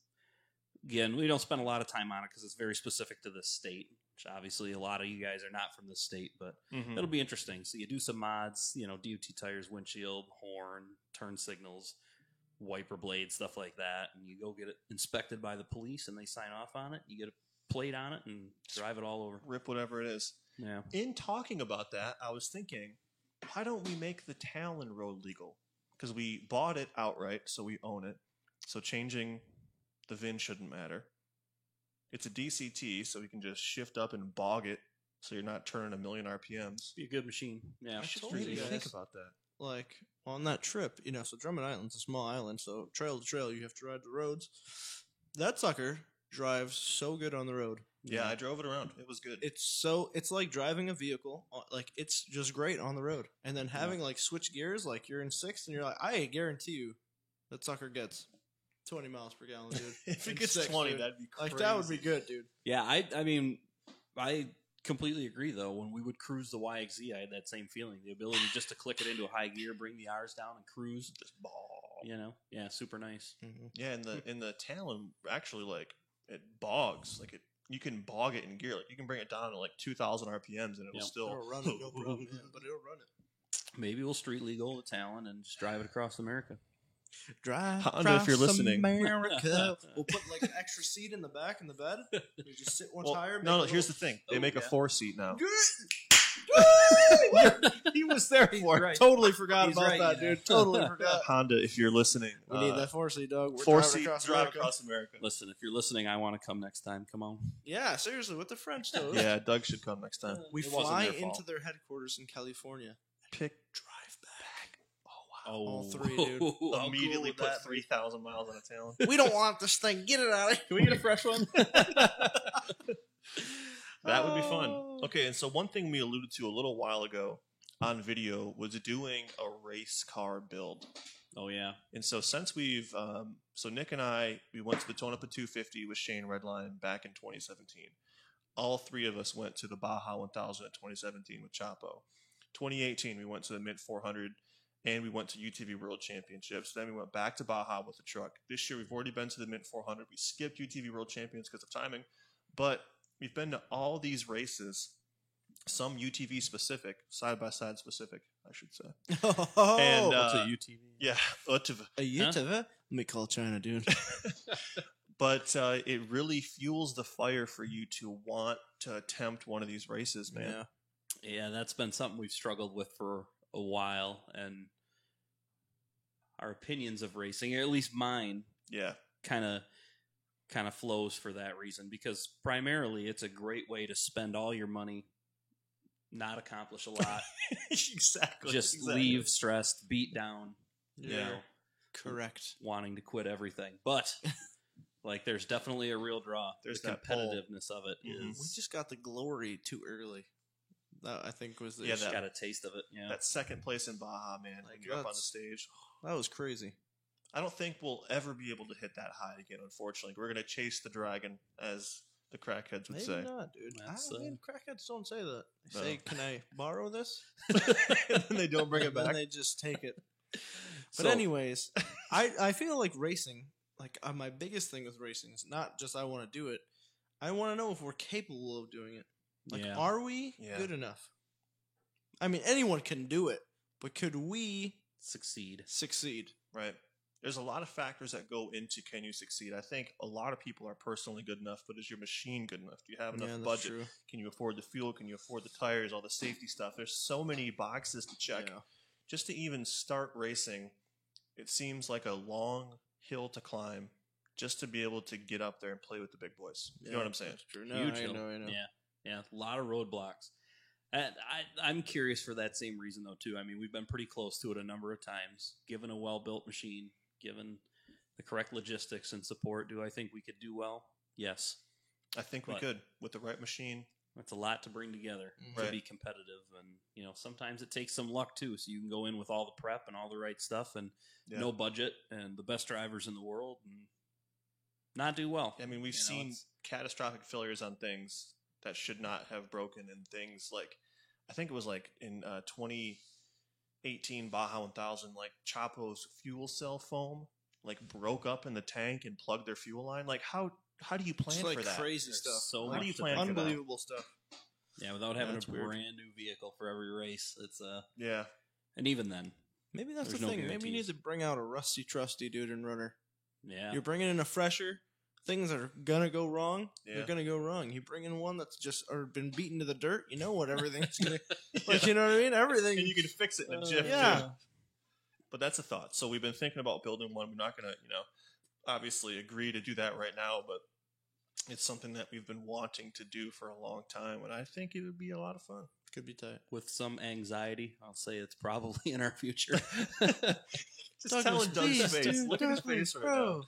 again, we don't spend a lot of time on it because it's very specific to this state, which obviously a lot of you guys are not from this state, but Mhm. it'll be interesting. So you do some mods, DOT tires, windshield, horn, turn signals, wiper blades, stuff like that, and you go get it inspected by the police and they sign off on it. You get a plate on it and drive it all over. Rip whatever it is. Yeah. In talking about that, I was thinking, why don't we make the Talon road legal? Because we bought it outright, so we own it. So changing the VIN shouldn't matter. It's a DCT, so we can just shift up and bog it, so you're not turning a million RPMs. Be a good machine. Yeah. I should told you really guys. think about that. Like on that trip, so Drummond Island's a small island, so trail to trail, you have to ride the roads. That sucker drives so good on the road. Yeah, I drove it around. It was good. It's like driving a vehicle. Like it's just great on the road. And then having like switch gears, like you're in sixth, and you're like, I guarantee you, that sucker gets 20 miles per gallon, dude. if it In gets sixth, 20, dude. that'd be crazy. Like that would be good, dude. Yeah, I mean, I completely agree, though. When we would cruise the YXZ, I had that same feeling. The ability just to click it into a high gear, bring the R's down, and cruise. Just ball. You know? Yeah, super nice. Yeah, in the Talon, actually, like, it bogs. Like, you can bog it in gear. Like, you can bring it down to, like, 2,000 RPMs, and it'll Yep. still... It'll run it, no problem, yeah, but it'll run it. Maybe we'll street legal the Talon and just drive it across America. Drive Honda, if you're across listening. America. We'll put like an extra seat in the back in the bed. We just sit one Well, tire. no, here's the thing. They Oh, make a yeah. 4-seat now. Good. He was there He's for it. right. Totally forgot He's about right, that, you know. dude. Totally forgot. Honda, if you're listening. We need that 4-seat, dog. We're 4-seat driving across drive America. across America. Listen, if you're listening, I want to come next time. Come on. Yeah, seriously, with the French toast. Yeah, Doug should come next time. We It wasn't fly their into fault. their headquarters in California. Pick drive back. Oh, wow. Oh, All three, dude. How cool Immediately would put that be? 3,000 miles on a Talon. We don't want this thing. Get it out of here. Can we get a fresh one? That would be fun. Oh. Okay, and so one thing we alluded to a little while ago on video was doing a race car build. Oh, yeah. And so since we've, so Nick and I, we went to the Tonopah 250 with Shane Redline back in 2017. All three of us went to the Baja 1000 in 2017 with Chapo. 2018, we went to the Mint 400 and we went to UTV World Championships. Then we went back to Baja with the truck. This year, we've already been to the Mint 400. We skipped UTV World Champions because of timing, but we've been to all these races, some UTV specific, side-by-side specific, I should say. And, What's a UTV? Yeah, a UTV? Let me call China, dude. but it really fuels the fire for you to want to attempt one of these races, man. Yeah. Yeah, that's been something we've struggled with for a while, and our opinions of racing, or at least mine, Yeah. kind of flows for that reason, because primarily it's a great way to spend all your money, not accomplish a lot, Exactly. just exactly. leave stressed, beat down, you Yeah. know, Correct. wanting to quit everything. But like, there's definitely a real draw. There's the that pull. competitiveness of it Mhm. We is just got the glory too early. That, I think, was the Yeah, issue. just got a taste of it. Yeah, That second place in Baja, man, when Like, you're up on the that's- stage. That was crazy. I don't think we'll ever be able to hit that high again, unfortunately. We're going to chase the dragon, as the crackheads would Maybe say. not, dude. That's, I mean, crackheads don't say that. They No. say, "Can I borrow this?" And then they don't bring it And then back. they just take it. But So- anyways, I feel like racing. Like my biggest thing with racing is not just I want to do it. I want to know if we're capable of doing it. Like, yeah. are we Yeah. good enough? I mean, anyone can do it, but could we Succeed. succeed? Right. There's a lot of factors that go into can you succeed. I think a lot of people are personally good enough, but is your machine good enough? Do you have enough Yeah, that's budget? true. Can you afford the fuel? Can you afford the tires? All the safety stuff. There's so many boxes to check. Yeah. Just to even start racing, it seems like a long hill to climb just to be able to get up there and play with the big boys. You know what I'm saying? That's true. No, Huge I hill. know. Yeah, yeah, a lot of roadblocks. And I'm curious for that same reason, though, too. I mean, we've been pretty close to it a number of times. Given a well-built machine, given the correct logistics and support, do I think we could do well? Yes. I think we But- could with the right machine. That's a lot to bring together Mhm. to Right. be competitive. And, you know, sometimes it takes some luck, too. So you can go in with all the prep and all the right stuff and Yeah. no budget and the best drivers in the world and not do well. I mean, we've You know, seen it's- catastrophic failures on things that should not have broken, and things like, I think it was like in 2018 Baja 1000, like Chapo's fuel cell foam like broke up in the tank and plugged their fuel line. Like, how do you plan It's like for that? crazy There's stuff. so How do much you to plan for that? Unbelievable stuff. Yeah, without having that's a weird. brand new vehicle for every race, it's Yeah, and even then, Maybe that's There's the no thing. Maybe you need guarantees. to bring out a rusty, trusty dude and runner. yeah, You're bringing in a fresher. Things are gonna go wrong. Yeah. They're gonna go wrong. You bring in one that's just or been beaten to the dirt. You know what everything's gonna. Like, you know what I mean? Everything. and you can fix it in a jiff. yeah. too. But that's a thought. So we've been thinking about building one. We're not going to, obviously agree to do that right now, but it's something that we've been wanting to do for a long time, and I think it would be a lot of fun. Could be tight. with some anxiety, I'll say it's probably in our future. Just telling Doug's face. Look at his face right now.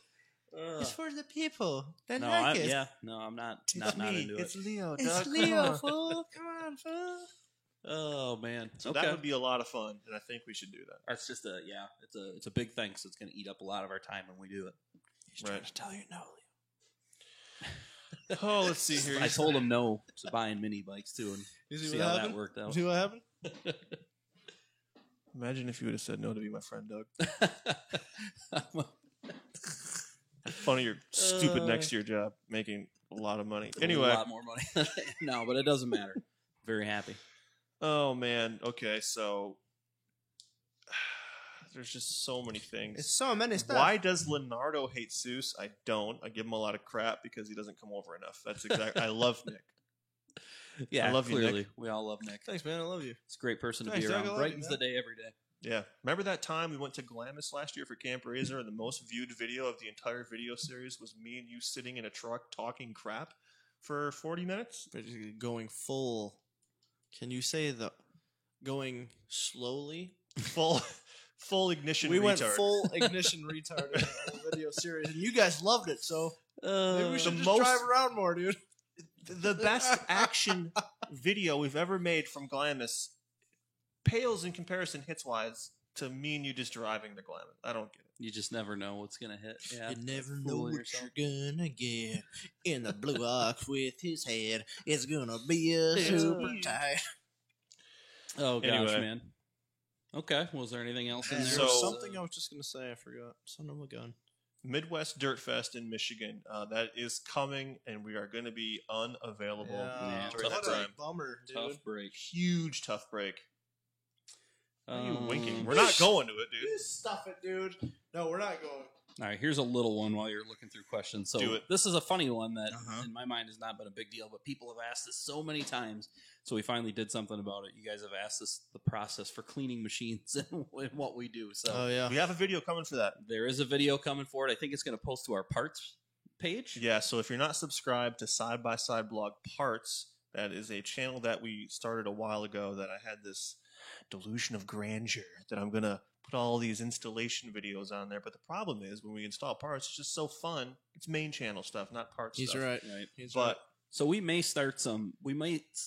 It's for the people. They no, like it. no, I'm not It's not me. into It's it. Leo, It's Doug. Leo, fool. Come on, fool. Oh man, So okay. that would be a lot of fun, and I think we should do that. That's just it's a big thing. So it's going to eat up a lot of our time when we do it. He's Right. trying to tell you no, Leo. Oh, let's see here. I told him no to buying mini bikes too, and You see how that worked out. See what happened? Imagine if you would have said no to be my friend, Doug. Funny, you're stupid next to your job, making a lot of money. Anyway, a lot more money. No, but it doesn't matter. Very happy. oh man. Okay, so there's just so many things. It's so many stuff. Why does Leonardo hate Seuss? I don't. I give him a lot of crap because he doesn't come over enough. That's exactly. I love Nick. Yeah, I love you, clearly. Nick. We all love Nick. Thanks, man. I love you. It's a great person to Thanks, be Doug. around. I love Brightens you, the day every day. Yeah. Remember that time we went to Glamis last year for Camp Razor and the most viewed video of the entire video series was me and you sitting in a truck talking crap for 40 minutes? Basically going full. Can you say the going slowly? Full ignition We retard. went full ignition retard in the whole video series, and you guys loved it. So maybe we should just drive around more, dude. The best action video we've ever made from Glamis pales in comparison hits-wise to me and you just driving to Glamis. I don't get it. You just never know what's gonna hit. Yeah, You never fooling know what yourself. you're gonna get in the blue ox with his head. It's gonna be a super tight. Oh gosh, Anyway. man. Okay. Was there anything else in And there? there was So- something I was just gonna say. I forgot. Son of a gun. Midwest Dirt Fest in Michigan. That is coming, and we are going to be unavailable Yeah, during tough that what a time. bummer, dude. Tough break. Huge tough break. Why are you winking? Um, We're not going to it, dude. You stuff it, dude. No, we're not going. All right, here's a little one while you're looking through questions. So Do it. this is a funny one that, Uh-huh. in my mind, has not been a big deal, but people have asked this so many times. So we finally did something about it. You guys have asked us the process for cleaning machines and what we do. So Oh yeah. We have a video coming for that. there is a video coming for it. I think it's going to post to our parts page. Yeah, so if you're not subscribed to Side by Side Blog Parts, that is a channel that we started a while ago that I had this delusion of grandeur that I'm going to put all these installation videos on there. But the problem is when we install parts, it's just so fun. It's main channel stuff, not parts He's stuff. right. Right. He's But So we may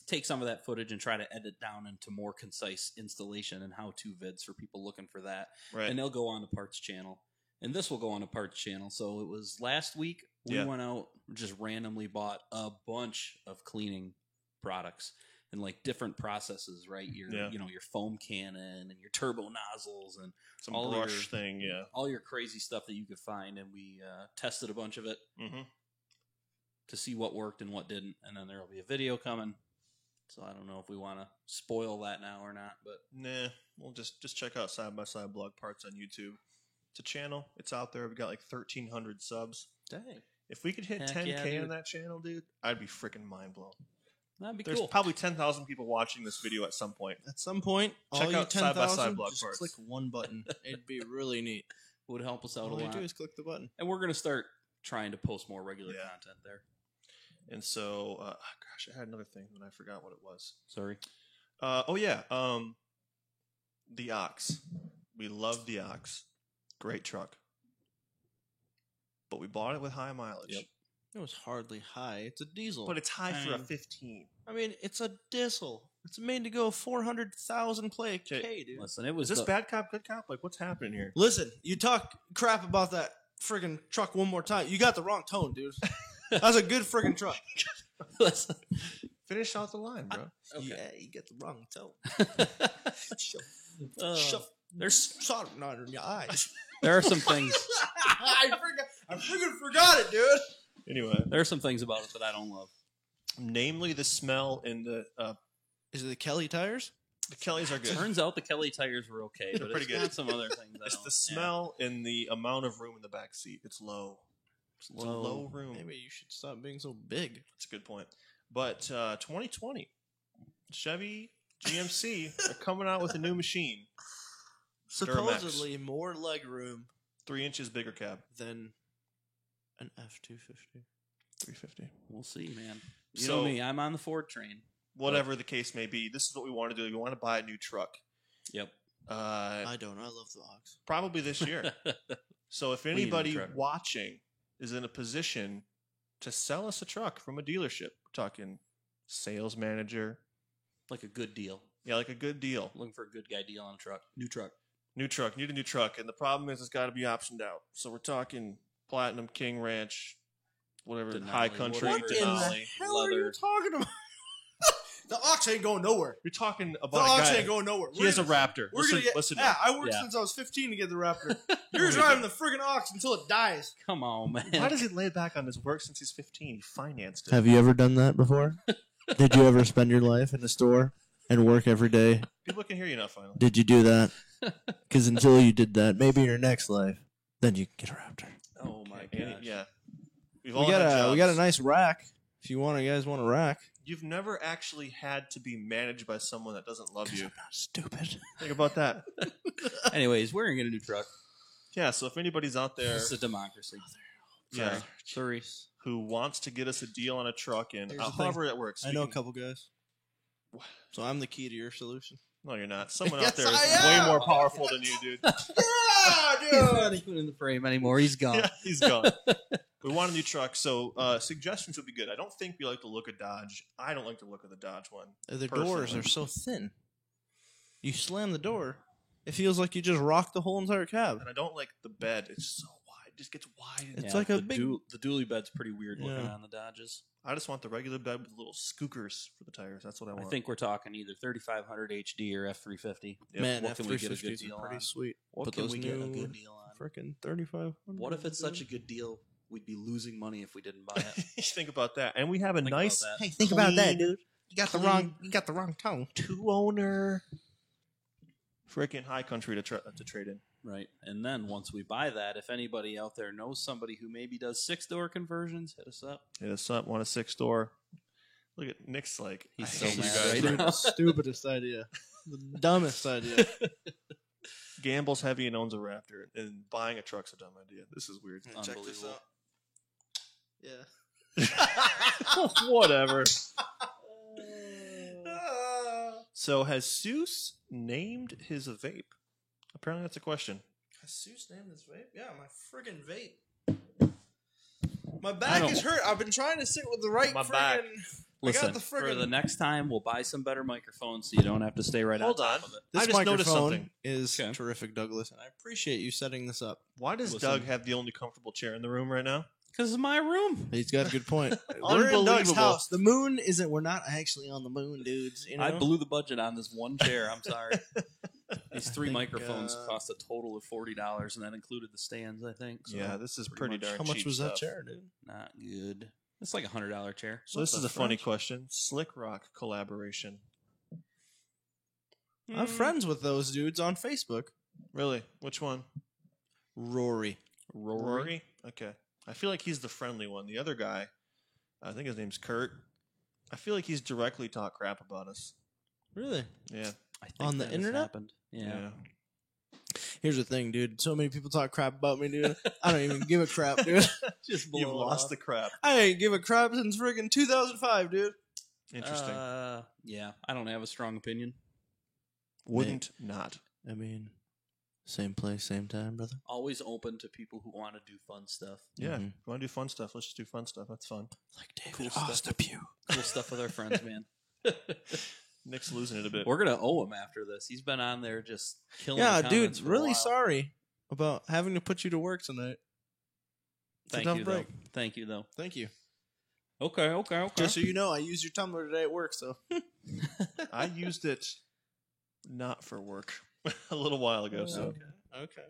take some of that footage and try to edit down into more concise installation and how-to vids for people looking for that. right. And they'll go on the parts channel. And this will go on the parts channel. So it was last week we Yeah. went out, just randomly bought a bunch of cleaning products and like different processes, right? Your Yeah. your foam cannon and your turbo nozzles and Some all brush your- thing, yeah. all your crazy stuff that you could find. And we tested a bunch of it Mm-hmm. to see what worked and what didn't. And then there'll be a video coming. So I don't know if we want to spoil that now or not, but Nah, we'll just check out Side by Side Blog Parts on YouTube. It's a channel. It's out there. We've got like 1,300 subs. dang, If we could hit Heck 10K yeah, dude. on that channel, dude, I'd be freaking mind blown. that'd be There's cool. probably 10,000 people watching this video at some point. At some point, Check all you out Side by Side 10,000, Blog just Parts. click one button. It'd be really neat. Would help us out All a you lot. do is click the button. And we're going to start trying to post more regular Yeah. content there. And so, gosh, I had another thing, and I forgot what it was. Sorry. Oh yeah, the Ox. We love the Ox. Great truck. But we bought it with high mileage. Yep. It was hardly high. It's a diesel. But it's high I for a mean- 15. I mean, it's a diesel. It's made to go 400,000 Okay. K, dude. Listen, it was Is this the- bad cop, good cop? Like, what's happening here? Listen, you talk crap about that friggin' truck one more time. You got the wrong tone, dude. That's a good friggin' truck. Listen. Finish out the line, bro. Okay. Yeah, you get the wrong tone. Shove, Uh, shove there's solder on your eyes. there are some things I friggin' forgot it, dude. Anyway, there are some things about it that I don't love. namely the smell in the Is it the Kelly tires? Kellys are good. Turns out the Kelly tires were okay, but Pretty it's good. got some other things. I It's don't- the smell and the amount of room in the back seat. It's low. It's a low. low room. Maybe you should stop being so big. That's a good point. But 2020, Chevy GMC are coming out with a new machine. Duramax. Supposedly more leg room 3 inches bigger cab. than an F-250. 350. We'll see, man. You So- know me, I'm on the Ford train. Whatever the case may be, this is what we want to do. We want to buy a new truck. Yep. I don't. I love the Ox. Probably this year. So if need a new anybody truck. watching is in a position to sell us a truck from a dealership, we're talking sales manager, Like a good deal. yeah, like a good deal. Looking for a good guy deal on a truck. New truck. New truck, need a new truck, and the problem is it's got to be optioned out. So we're talking Platinum, King Ranch, whatever, Denali, high country, whatever. What in the Denali. hell are you leather. talking about? The ox ain't going nowhere. You're talking The about a ox guy. ain't going nowhere. He has a Raptor. We're Listen, gonna get. listen. Yeah, I worked Yeah. since I was 15 to get the Raptor. You're driving the friggin' ox until it dies. Come on, man. Why does he lay back on his work since he's 15? He financed it. Have you ever done that before? Did you ever spend your life in a store and work every day? People can hear you now. Finally, Did you do that? Because until you did that, maybe in your next life, then you can get a Raptor. Oh my And gosh. yeah. We've We all got had we got a jobs. nice rack. If you guys want a rack. You've never actually had to be managed by someone that doesn't love you. I'm not stupid. Think about that. Anyways, we're gonna get a new truck. Yeah. So if anybody's out there, It's a democracy. yeah, Sorry. who wants to get us a deal on a truck, and Here's the however it works, I we know a can- couple guys. So I'm the key to your solution. No, you're not. Someone Yes, out there is I way am! more powerful than you, dude. Yeah, He's not even in the frame anymore. He's gone. Yeah, he's gone. We want a new truck, so suggestions would be good. I don't think we like the look of Dodge. I don't like the look of the Dodge one. The Personally. doors are so thin. You slam the door, it feels like you just rocked the whole entire cab. And I don't like the bed. It's so wide. It just gets wide. It's like a the big- the dually bed's pretty weird looking Yeah. on the Dodges. I just want the regular bed with little skookers for the tires. That's what I I want. think we're talking either 3500 HD or F350. Yep. Man, What can we get a good F350s deal are pretty on? sweet. What But can those we get a new good deal on? Freaking 35. What if it's such a good deal, we'd be losing money if we didn't buy it? Think about that. And we have a Think about nice that. Hey, think about that, clean, dude. You got the wrong tone. 2-owner freaking high country to trade in. Right. And then once we buy that, if anybody out there knows somebody who maybe does 6-door conversions, hit us up. Hit us up. Want a 6-door? Look at Nick's like, He's I so hate you mad guys. right now. Stupidest idea. The dumbest idea. Gambles heavy and owns a Raptor, and buying a truck's a dumb idea. This is weird. Check this Unbelievable. out. Yeah. Whatever. So has Seuss named his vape? Apparently that's a question. Jesus named this vape? Yeah, my friggin' vape. My back is hurt. I've been trying to sit with the right My friggin'. back. Listen, I got the for friggin'. the next time, we'll buy some better microphones so you don't have to stay right Hold on on. top of it. This I just noticed microphone something. is Okay. terrific, Douglas, and I appreciate you setting this up. Why does Listen. Doug have the only comfortable chair in the room right now? Because it's my room. He's got a good point. We're in Doug's Unbelievable. house. The moon isn't. We're not actually on the moon, dudes. You know? I blew the budget on this one chair. I'm sorry. These 3 think, microphones cost a total of $40, and that included the stands, I think. So Yeah, this is pretty pretty much. darn How much cheap was that stuff. chair, dude? Not good. It's like $100 chair. So this What is the a funny French? question. Slick Rock collaboration. I'm friends with those dudes on Facebook. Really? Which one? Rory. Rory? Okay. I feel like he's the friendly one. The other guy, I think his name's Kurt. I feel like he's directly talked crap about us. Really? Yeah. I think On the that has internet? happened. Yeah. Here's the thing, dude. So many people talk crap about me, dude. I don't even give a crap, dude. Just You've lost the crap. I ain't give a crap since friggin' 2005, dude. Interesting. Yeah, I don't have a strong opinion. Wouldn't not. I mean, same place, same time, brother. Always open to people who want to do fun stuff. Yeah. Mhm. If you want to do fun stuff, let's just do fun stuff. That's fun. Like David Cool stuff. Osterpew. Cool stuff with our friends, man. Nick's losing it a bit. We're gonna owe him after this. He's been on there just killing. Yeah, the dude. comments for a Really while. sorry about having to put you to work tonight. It's a Thank tough you, break. though. Thank you, though. Thank you. Okay. Just so you know, I used your Tumblr today at work, so. I used it not for work a little while ago. So, Okay.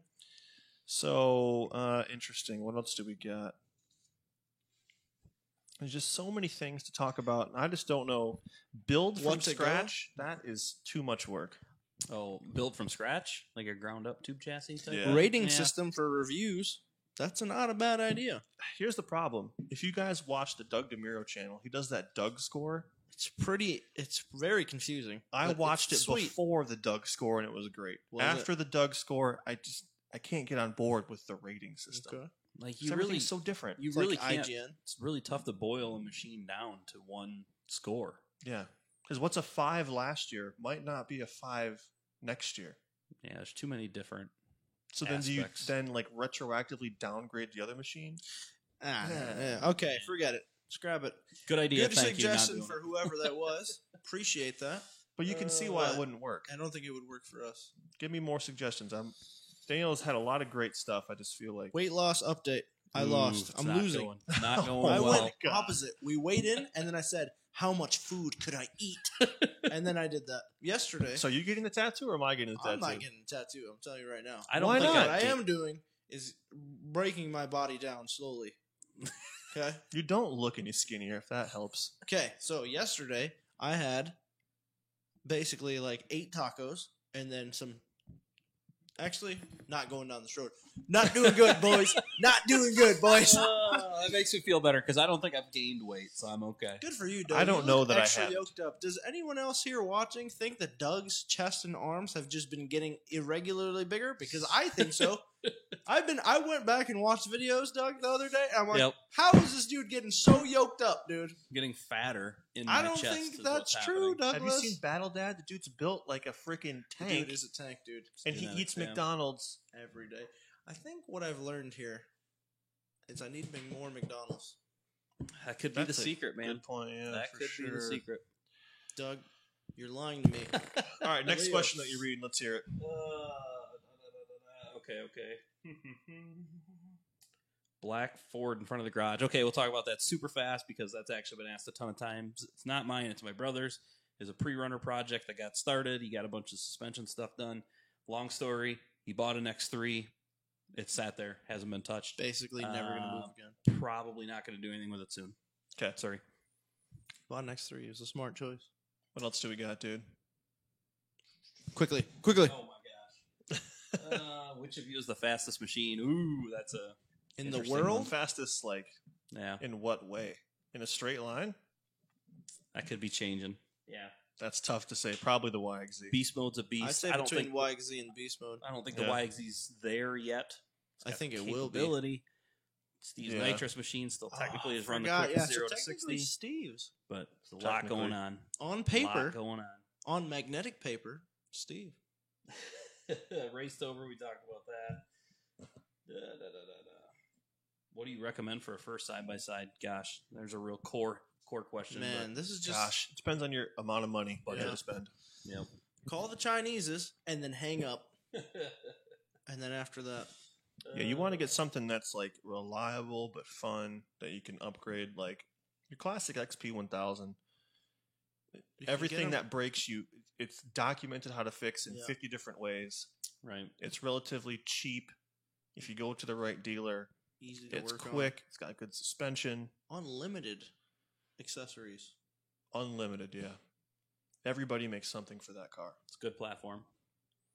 Interesting. What else do we got? There's just so many things to talk about. And I just don't know. Build from What to go? scratch, that is too much work. Oh, build from scratch, like a ground up tube chassis type. Yeah. Rating Yeah. system for reviews. That's not a bad idea. Here's the problem. If you guys watch the Doug DeMuro channel, he does that Doug score. It's very confusing. I but watched it it's sweet. before the Doug score, and it was great. Was After the Doug score, I can't get on board with the rating system. Okay. Like 'Cause you really, everything's so different. you It's really like can't. IGN. It's really tough to boil a machine down to one score. Yeah. Because what's a 5 last year might not be a 5 next year. Yeah, there's too many different. So then do you Aspects. then like retroactively downgrade the other machine? Yeah. Okay, forget it. Scrap it. Good idea. Good Thank suggestion you. Not for doing whoever that was. Appreciate that. But you can see why it What? wouldn't work. I don't think it would work for us. Give me more suggestions. Daniel's had a lot of great stuff. I just feel like Weight loss update. I lost. It's I'm not losing. going- not going I well. went opposite. We weighed in, and then I said, "How much food could I eat?" And then I did that yesterday. So you getting the tattoo, or am I getting the I'm tattoo? not getting a tattoo. I'm telling you right now. I don't Why think not? What I I'd am doing is breaking my body down slowly. Okay. You don't look any skinnier, if that helps. Okay. So yesterday I had basically like 8 tacos and then some. Actually, not going down this road. Not doing good, boys. Not doing good, boys. that makes me feel better because I don't think I've gained weight, so I'm okay. Good for you, Doug. I don't You know look that I extra haven't. yoked up. Does anyone else here watching think that Doug's chest and arms have just been getting irregularly bigger? Because I think so. I went back and watched videos, Doug, the other day. And I'm like, Yep. how is this dude getting so yoked up, dude? I'm getting fatter in I my don't chest. think is that's what's true, happening. Douglas. Have you seen Battle Dad? The dude's built like a freaking The tank, dude is a tank, dude. and he Genetics, eats yeah. McDonald's. Every day. I think what I've learned here is I need to make more McDonald's. That could be the That's a secret, man. Good point. Yeah, That for could be the sure. secret. Doug, you're lying to me. All right, next Leo. question that you're reading. Let's hear it. Okay. Black Ford in front of the garage. Okay, we'll talk about that super fast because that's actually been asked a ton of times. It's not mine, it's my brother's. It's a pre-runner project that got started. He got a bunch of suspension stuff done. Long story, he bought an X3. It sat there, hasn't been touched. Basically, never going to move again. Probably not going to do anything with it soon. Okay. Sorry. Bought an X3. It was a smart choice. What else do we got, dude? Quickly. Oh my gosh. Which of you is the fastest machine? Ooh, that's a In the interesting world? one. Fastest, like, Yeah, in what way? In a straight line? that could be changing. Yeah, That's tough to say. Probably the YXZ. beast mode's a beast. I'd say I don't between think YXZ and Beast Mode. I don't think Yeah. the YXZ's there yet. It's I got think the it will be. capability. Steve's Yeah. nitrous machine still technically is run the Forgot. quickest Yeah, 0 so to technically 60, Steve's. but there's a lot Technically. going on. On Lot paper, going on magnetic paper, Steve. on. Raced over. We talked about that. What do you recommend for a first side by side? Gosh, there's a real core question. Man, this is just Gosh, it depends on your amount of money budget Yeah. to spend. Yep. call the Chineses and then hang up. And then after that, Yeah, you want to get something that's like reliable but fun that you can upgrade, like your classic XP 1000. you can get Everything 'em that breaks you, it's documented how to fix in Yeah. 50 different ways. Right. It's relatively cheap if you go to the right dealer. easy to It's work quick. It's got good suspension. on. Unlimited accessories. Unlimited, yeah. Everybody makes something for that car. It's a good platform.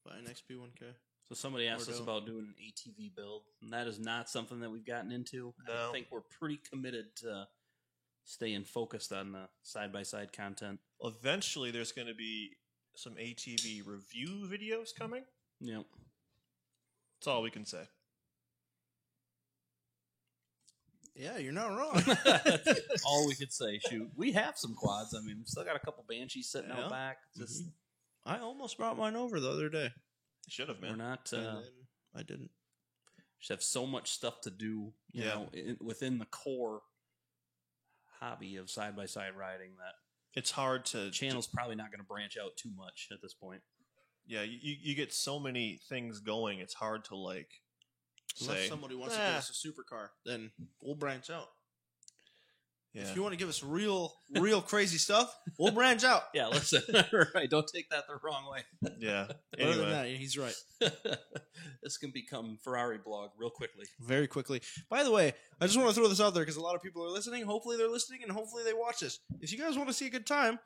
Buy an XP1K. So somebody asked Or us don't. about doing an ATV build, and that is not something that we've gotten into. I No. think we're pretty committed to staying focused on the side-by-side content. Eventually, there's going to be some ATV review videos coming. Yep. That's all we can say. Yeah, you're not wrong. That's all we could say. Shoot, we have some quads. I mean, we still got a couple Banshees sitting Yeah. out back. Just I almost brought mine over the other day. Should have, we're man. not. And then I didn't. Just have so much stuff to do. You Yeah. know, within the core hobby of side-by-side riding, that It's hard to the channel's probably not going to branch out too much at this point. Yeah, you get so many things going. It's hard to like Unless say. somebody wants to "Eh." give us a supercar, then we'll branch out. Yeah. If you want to give us real crazy stuff, we'll branch out. Yeah, listen. Right, don't take that the wrong way. Yeah. Other Anyway, than that, he's right. This can become Ferrari blog real quickly. Very quickly. By the way, I just want to throw this out there because a lot of people are listening. Hopefully they're listening and hopefully they watch this. If you guys want to see a good time,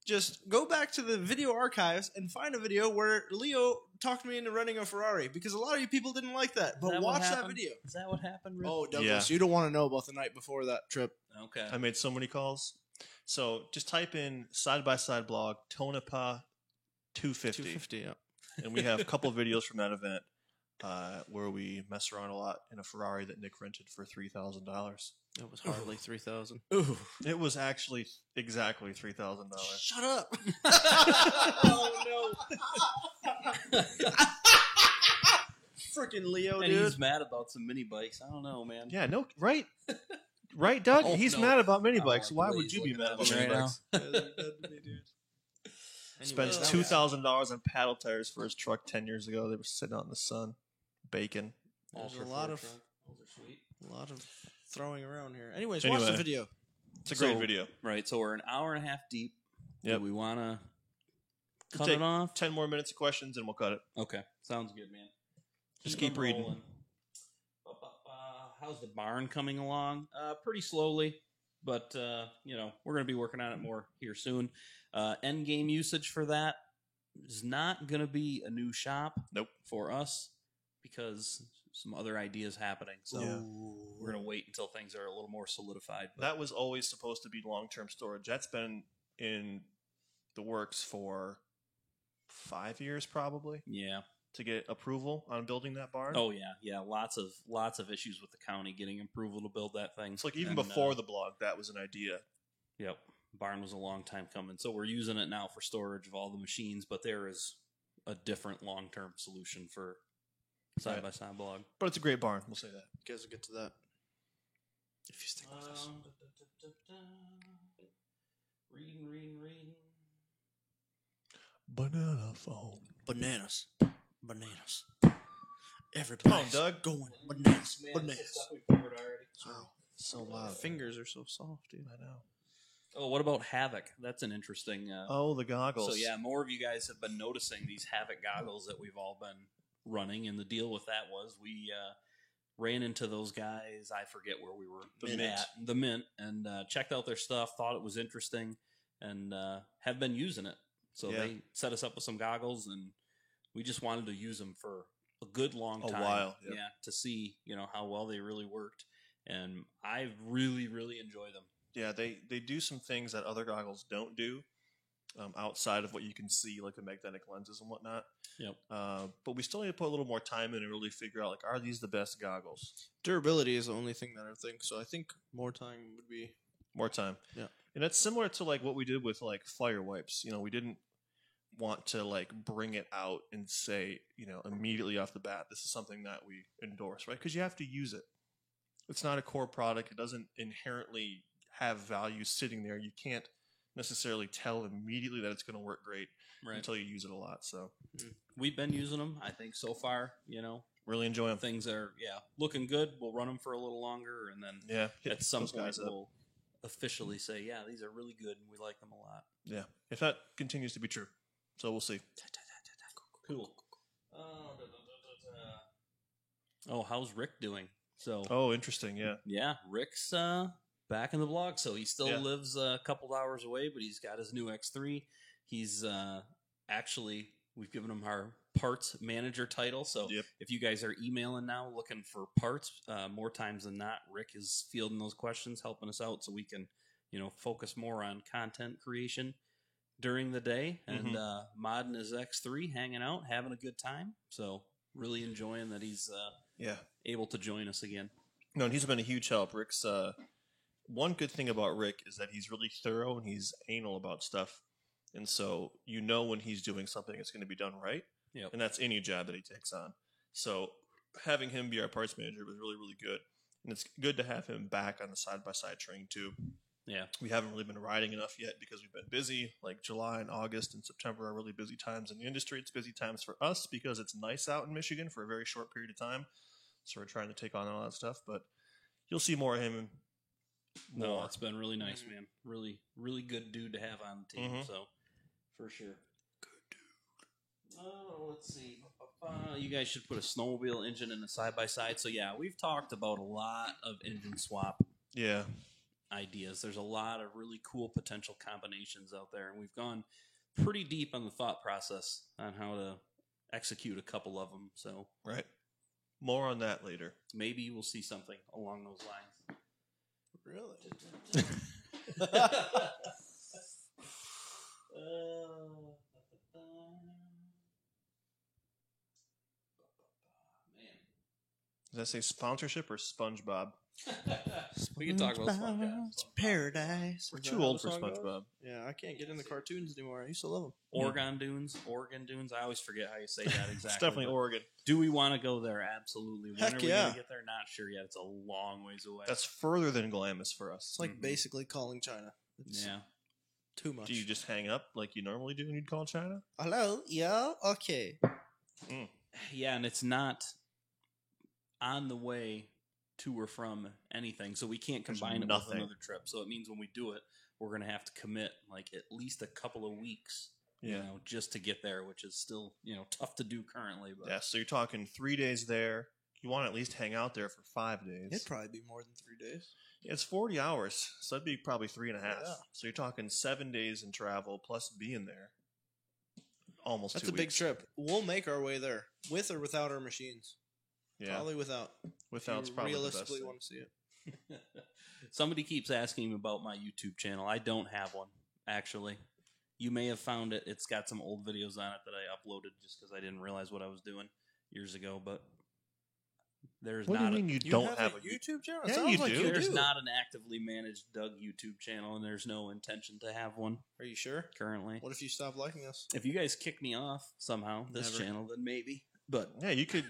just go back to the video archives and find a video where Leo talked me into renting a Ferrari because a lot of you people didn't like that. But that what watch that happened? video. Is that what happened? Rick? Oh, Douglas, Yeah. you don't want to know about the night before that trip. Okay. I made so many calls. So just type in side by side blog Tonopah 250, 250, yeah. and we have a couple videos from that event where we mess around a lot in a Ferrari that Nick rented for $3,000. It was hardly 3,000. Ooh. It was actually exactly $3,000. Shut up. Oh no. Freaking Leo, And dude. he's mad about some mini bikes. I don't know, man. Yeah, no, right, right, Doug. Oh, He's no. mad about mini I'm bikes. like, Why would please you be look mad at about that mini right bikes? Spends Anyways, $2,000 on paddle tires for his truck 10 years ago. They were sitting out in the sun, baking. There's Ultra a lot Ford of truck. Those are sweet. A lot of throwing around here. Anyways, watch the Anyway. video. It's a great So- video. Right, so we're an hour and a half deep. Yep. Do we want to We'll cut take it off? 10 more minutes of questions and we'll cut it. Okay, sounds good, man. Just keep them reading. rolling. How's the barn coming along? Pretty slowly, but we're going to be working on it more here soon. End game usage for that is not going to be a new shop. Nope. For us, because some other ideas happening. So Yeah. we're going to wait until things are a little more solidified. But That was always supposed to be long-term storage. That's been in the works for 5 years probably yeah. to get approval on building that barn. Oh yeah. Lots of issues with the county getting approval to build that thing. It's like even And, before the blog, that was an idea. Yep. Barn was a long time coming. So we're using it now for storage of all the machines, but there is a different long-term solution for side-by-side blog. But it's a great barn. We'll say that. You guys will get to that. If you stick with us. Reading. Banana phone. Bananas. Bananas. Come Everybody's on, Doug. going bananas. Man, Bananas. it's stuff we covered already. Wow. So loud. Fingers are so soft, dude. I know. Oh, what about Havoc? That's an interesting. Oh, the goggles. So yeah, more of you guys have been noticing these Havoc goggles that we've all been running, and the deal with that was we ran into those guys. I forget where we were the Mint, and checked out their stuff. Thought it was interesting, and have been using it. So Yeah. they set us up with some goggles, and we just wanted to use them for a good long A time. while, yep. Yeah, to see how well they really worked, and I really enjoy them. Yeah, they do some things that other goggles don't do outside of what you can see, like the magnetic lenses and whatnot. Yep. But we still need to put a little more time in and really figure out, like, are these the best goggles? Durability is the only thing that I think. So I think more time would be. More time. Yeah. And that's similar to, like, what we did with, like, fire wipes. We didn't want to, like, bring it out and say, immediately off the bat, this is something that we endorse, right? Because you have to use it. It's not a core product. It doesn't inherently have value sitting there. You can't necessarily tell immediately that it's going to work great until you use it a lot. So We've been using them, I think, so far. really enjoy them. Things are looking good. We'll run them for a little longer, and then Yeah, hit at some those point guys up. we'll officially say, yeah, these are really good, and we like them a lot. Yeah, if that continues to be true. So we'll see. Cool. Oh, how's Rick doing? So Oh, interesting. Yeah. yeah, Rick's back in the blog. So he still Yeah. lives a couple hours away, but he's got his new X3. He's actually, we've given him our parts manager title. So Yep. if you guys are emailing now looking for parts, more times than not, Rick is fielding those questions, helping us out so we can, focus more on content creation during the day and modding his X3, hanging out, having a good time. So really enjoying that he's Yeah. able to join us again. No, and he's been a huge help. Rick's one good thing about Rick is that he's really thorough and he's anal about stuff. And so when he's doing something, it's going to be done right. Yep. And that's any job that he takes on. So having him be our parts manager was really, really good. And it's good to have him back on the side-by-side train, too. Yeah. We haven't really been riding enough yet because we've been busy. Like July and August and September are really busy times in the industry. It's busy times for us because it's nice out in Michigan for a very short period of time. So we're trying to take on all that stuff. But you'll see more of him. No, it's been really nice, man. Really, really good dude to have on the team. So, for sure. Good dude. Oh, let's see. You guys should put a snowmobile engine in a side-by-side. So, yeah, we've talked about a lot of engine swap Yeah. ideas. There's a lot of really cool potential combinations out there. And we've gone pretty deep on the thought process on how to execute a couple of them. So, Right. More on that later. maybe we'll see something along those lines. Really? Does that say sponsorship or SpongeBob? We can talk about SpongeBob. It's paradise. We're Is that too how old the for song goes? SpongeBob. Yeah, I can't get into cartoons anymore. I used to love them. Oregon Dunes. I always forget how you say that exactly. It's definitely but Oregon. Do we want to go there? Absolutely. When Heck are we yeah. going to get there? Not sure yet. It's a long ways away. That's further than Glamis for us. It's like Mhm. basically calling China. It's yeah. too much. Do you just hang up like you normally do when you'd call China? Hello? Yeah? Okay. Yeah, and it's not on the way to or from anything, so we can't There's combine it with nothing. another trip. So it means when we do it, we're gonna have to commit like at least a couple of weeks, you Yeah. know, just to get there, which is still, you know, tough to do currently. But Yeah, so you're talking 3 days there. You want to at least hang out there for 5 days. It'd probably be more than 3 days. Yeah, it's 40 hours, so that'd be probably 3.5. Yeah. So you're talking 7 days in travel plus being there. Almost That's 2 a big weeks. trip. We'll make our way there, with or without our machines. Yeah, Probably without. without's If you probably realistically the best want to see it. somebody keeps asking me about my YouTube channel. I don't have one, actually. You may have found it. It's got some old videos on it that I uploaded just because I didn't realize what I was doing years ago. But there's What do you not. mean you You don't have have a a YouTube channel? Yeah, Sounds you like do. you There's do. not an actively managed Doug YouTube channel, and there's no intention to have one Are you sure? currently. What if you stop liking us? If you guys kick me off somehow this Never. channel, then maybe. But Yeah, you could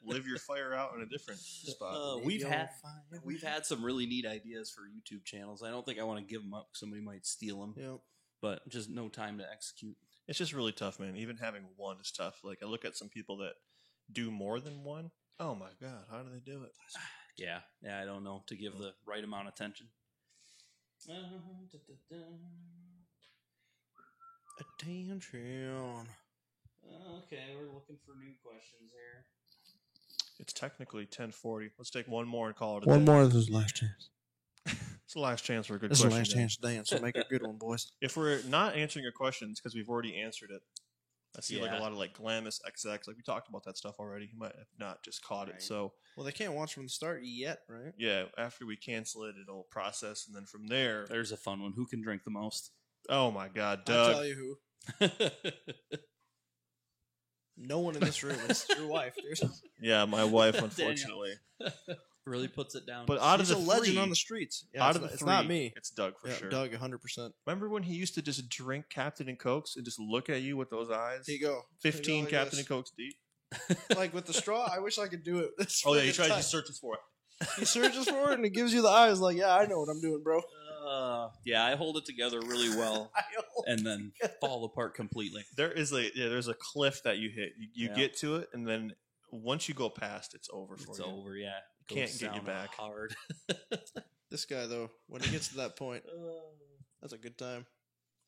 live your fire out in a different spot. Maybe we've I'll had find we've had some really neat ideas for YouTube channels. I don't think I want to give them up. Somebody might steal them, Yeah. but just no time to execute. It's just really tough, man. Even having one is tough. Like I look at some people that do more than one. Oh my god, how do they do it? Yeah, I don't know to give the right amount of attention. Attention. Okay, we're looking for new questions here. It's technically 10:40. Let's take one more and call it a One day. more. This is the last chance. It's the last chance for a good This is the question. last Dan. chance to dance. So make it a good one, boys. If we're not answering your questions because we've already answered it, I see like Yeah. a lot of like Glamis XX. Like we talked about that stuff already. You might have not just caught Right. it. So Well, they can't watch from the start yet, right? yeah, after we cancel it, it'll process, and then from there, There's a fun one. Who can drink the most? oh my god, I'll tell Doug. you who. No one in this room. It's your wife, dude. Yeah, my wife, unfortunately. Really puts it down. But out She's of a the legend three, on the streets. Yeah, out it's of the not- three, it's not me. It's Doug for Yeah, sure. Doug, 100%. Remember when he used to just drink Captain and Cokes and just look at you with those eyes? Here you go. 15 Here you go, Captain like and Cokes deep. this. Like with the straw, I wish I could do it. This Oh yeah, he freaking tries. time. He searches for it. He searches for it and he gives you the eyes like, yeah, I know what I'm doing, bro. Yeah, I hold it together really well, I know. and then fall apart completely. There's a cliff that you hit. You Yeah. get to it, and then once you go past, it's over for It's you. over. Yeah, It Can't goes get you down back. hard. This guy, though, when he gets to that point, that's a good time.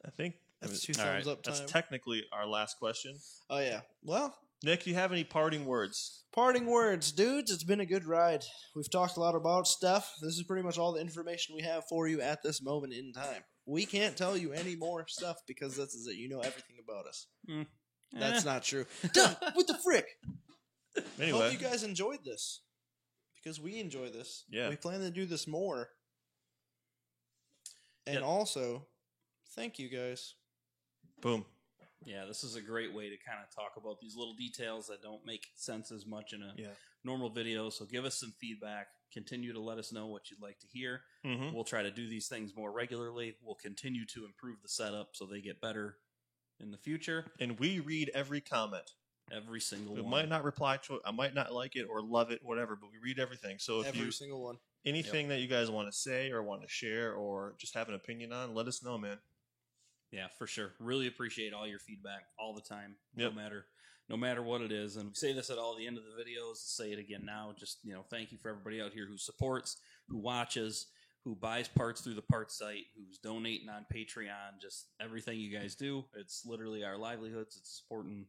I think That's two all thumbs up That's time. technically our last question. Oh, yeah. Well, Nick, do you have any parting words? parting words, dudes. It's been a good ride. We've talked a lot about stuff. This is pretty much all the information we have for you at this moment in time. We can't tell you any more stuff because this is it. You know everything about us. That's not true. Doug, what the frick? Anyway, Hope you guys enjoyed this because we enjoy this. Yeah. We plan to do this more. And Yep. also, thank you guys. boom. Yeah, this is a great way to kind of talk about these little details that don't make sense as much in a Yeah. normal video. So give us some feedback. Continue to let us know what you'd like to hear. Mm-hmm. We'll try to do these things more regularly. We'll continue to improve the setup so they get better in the future. And we read every comment. Every single We one. might not reply to it. I might not like it or love it, whatever, but we read everything. So if Every you single one. anything that you guys want to say or want to share or just have an opinion on, let us know, man. Yeah, for sure. Really appreciate all your feedback all the time, Yep. no matter what it is. And we say this at all the end of the videos. Say it again now. Just thank you for everybody out here who supports, who watches, who buys parts through the parts site, who's donating on Patreon. Just everything you guys do. It's literally our livelihoods. It's supporting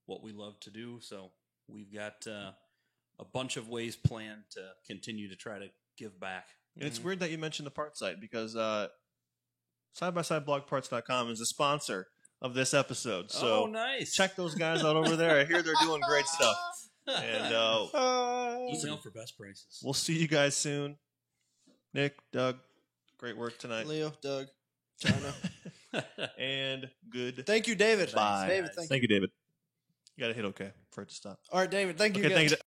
what we love to do. So we've got a bunch of ways planned to continue to try to give back. And it's weird that you mentioned the part site because SideBySideBlogParts.com is a sponsor of this episode. So oh, nice. check those guys out over there. I hear they're doing great stuff. And Email for best prices. we'll see you guys soon. Nick, Doug, great work tonight. Leo, Doug, China. And good. Thank you, David. Bye. David, thank you. Thank you, David. You got to hit OK for it to stop. All right, David, thank you Okay, guys. thank you.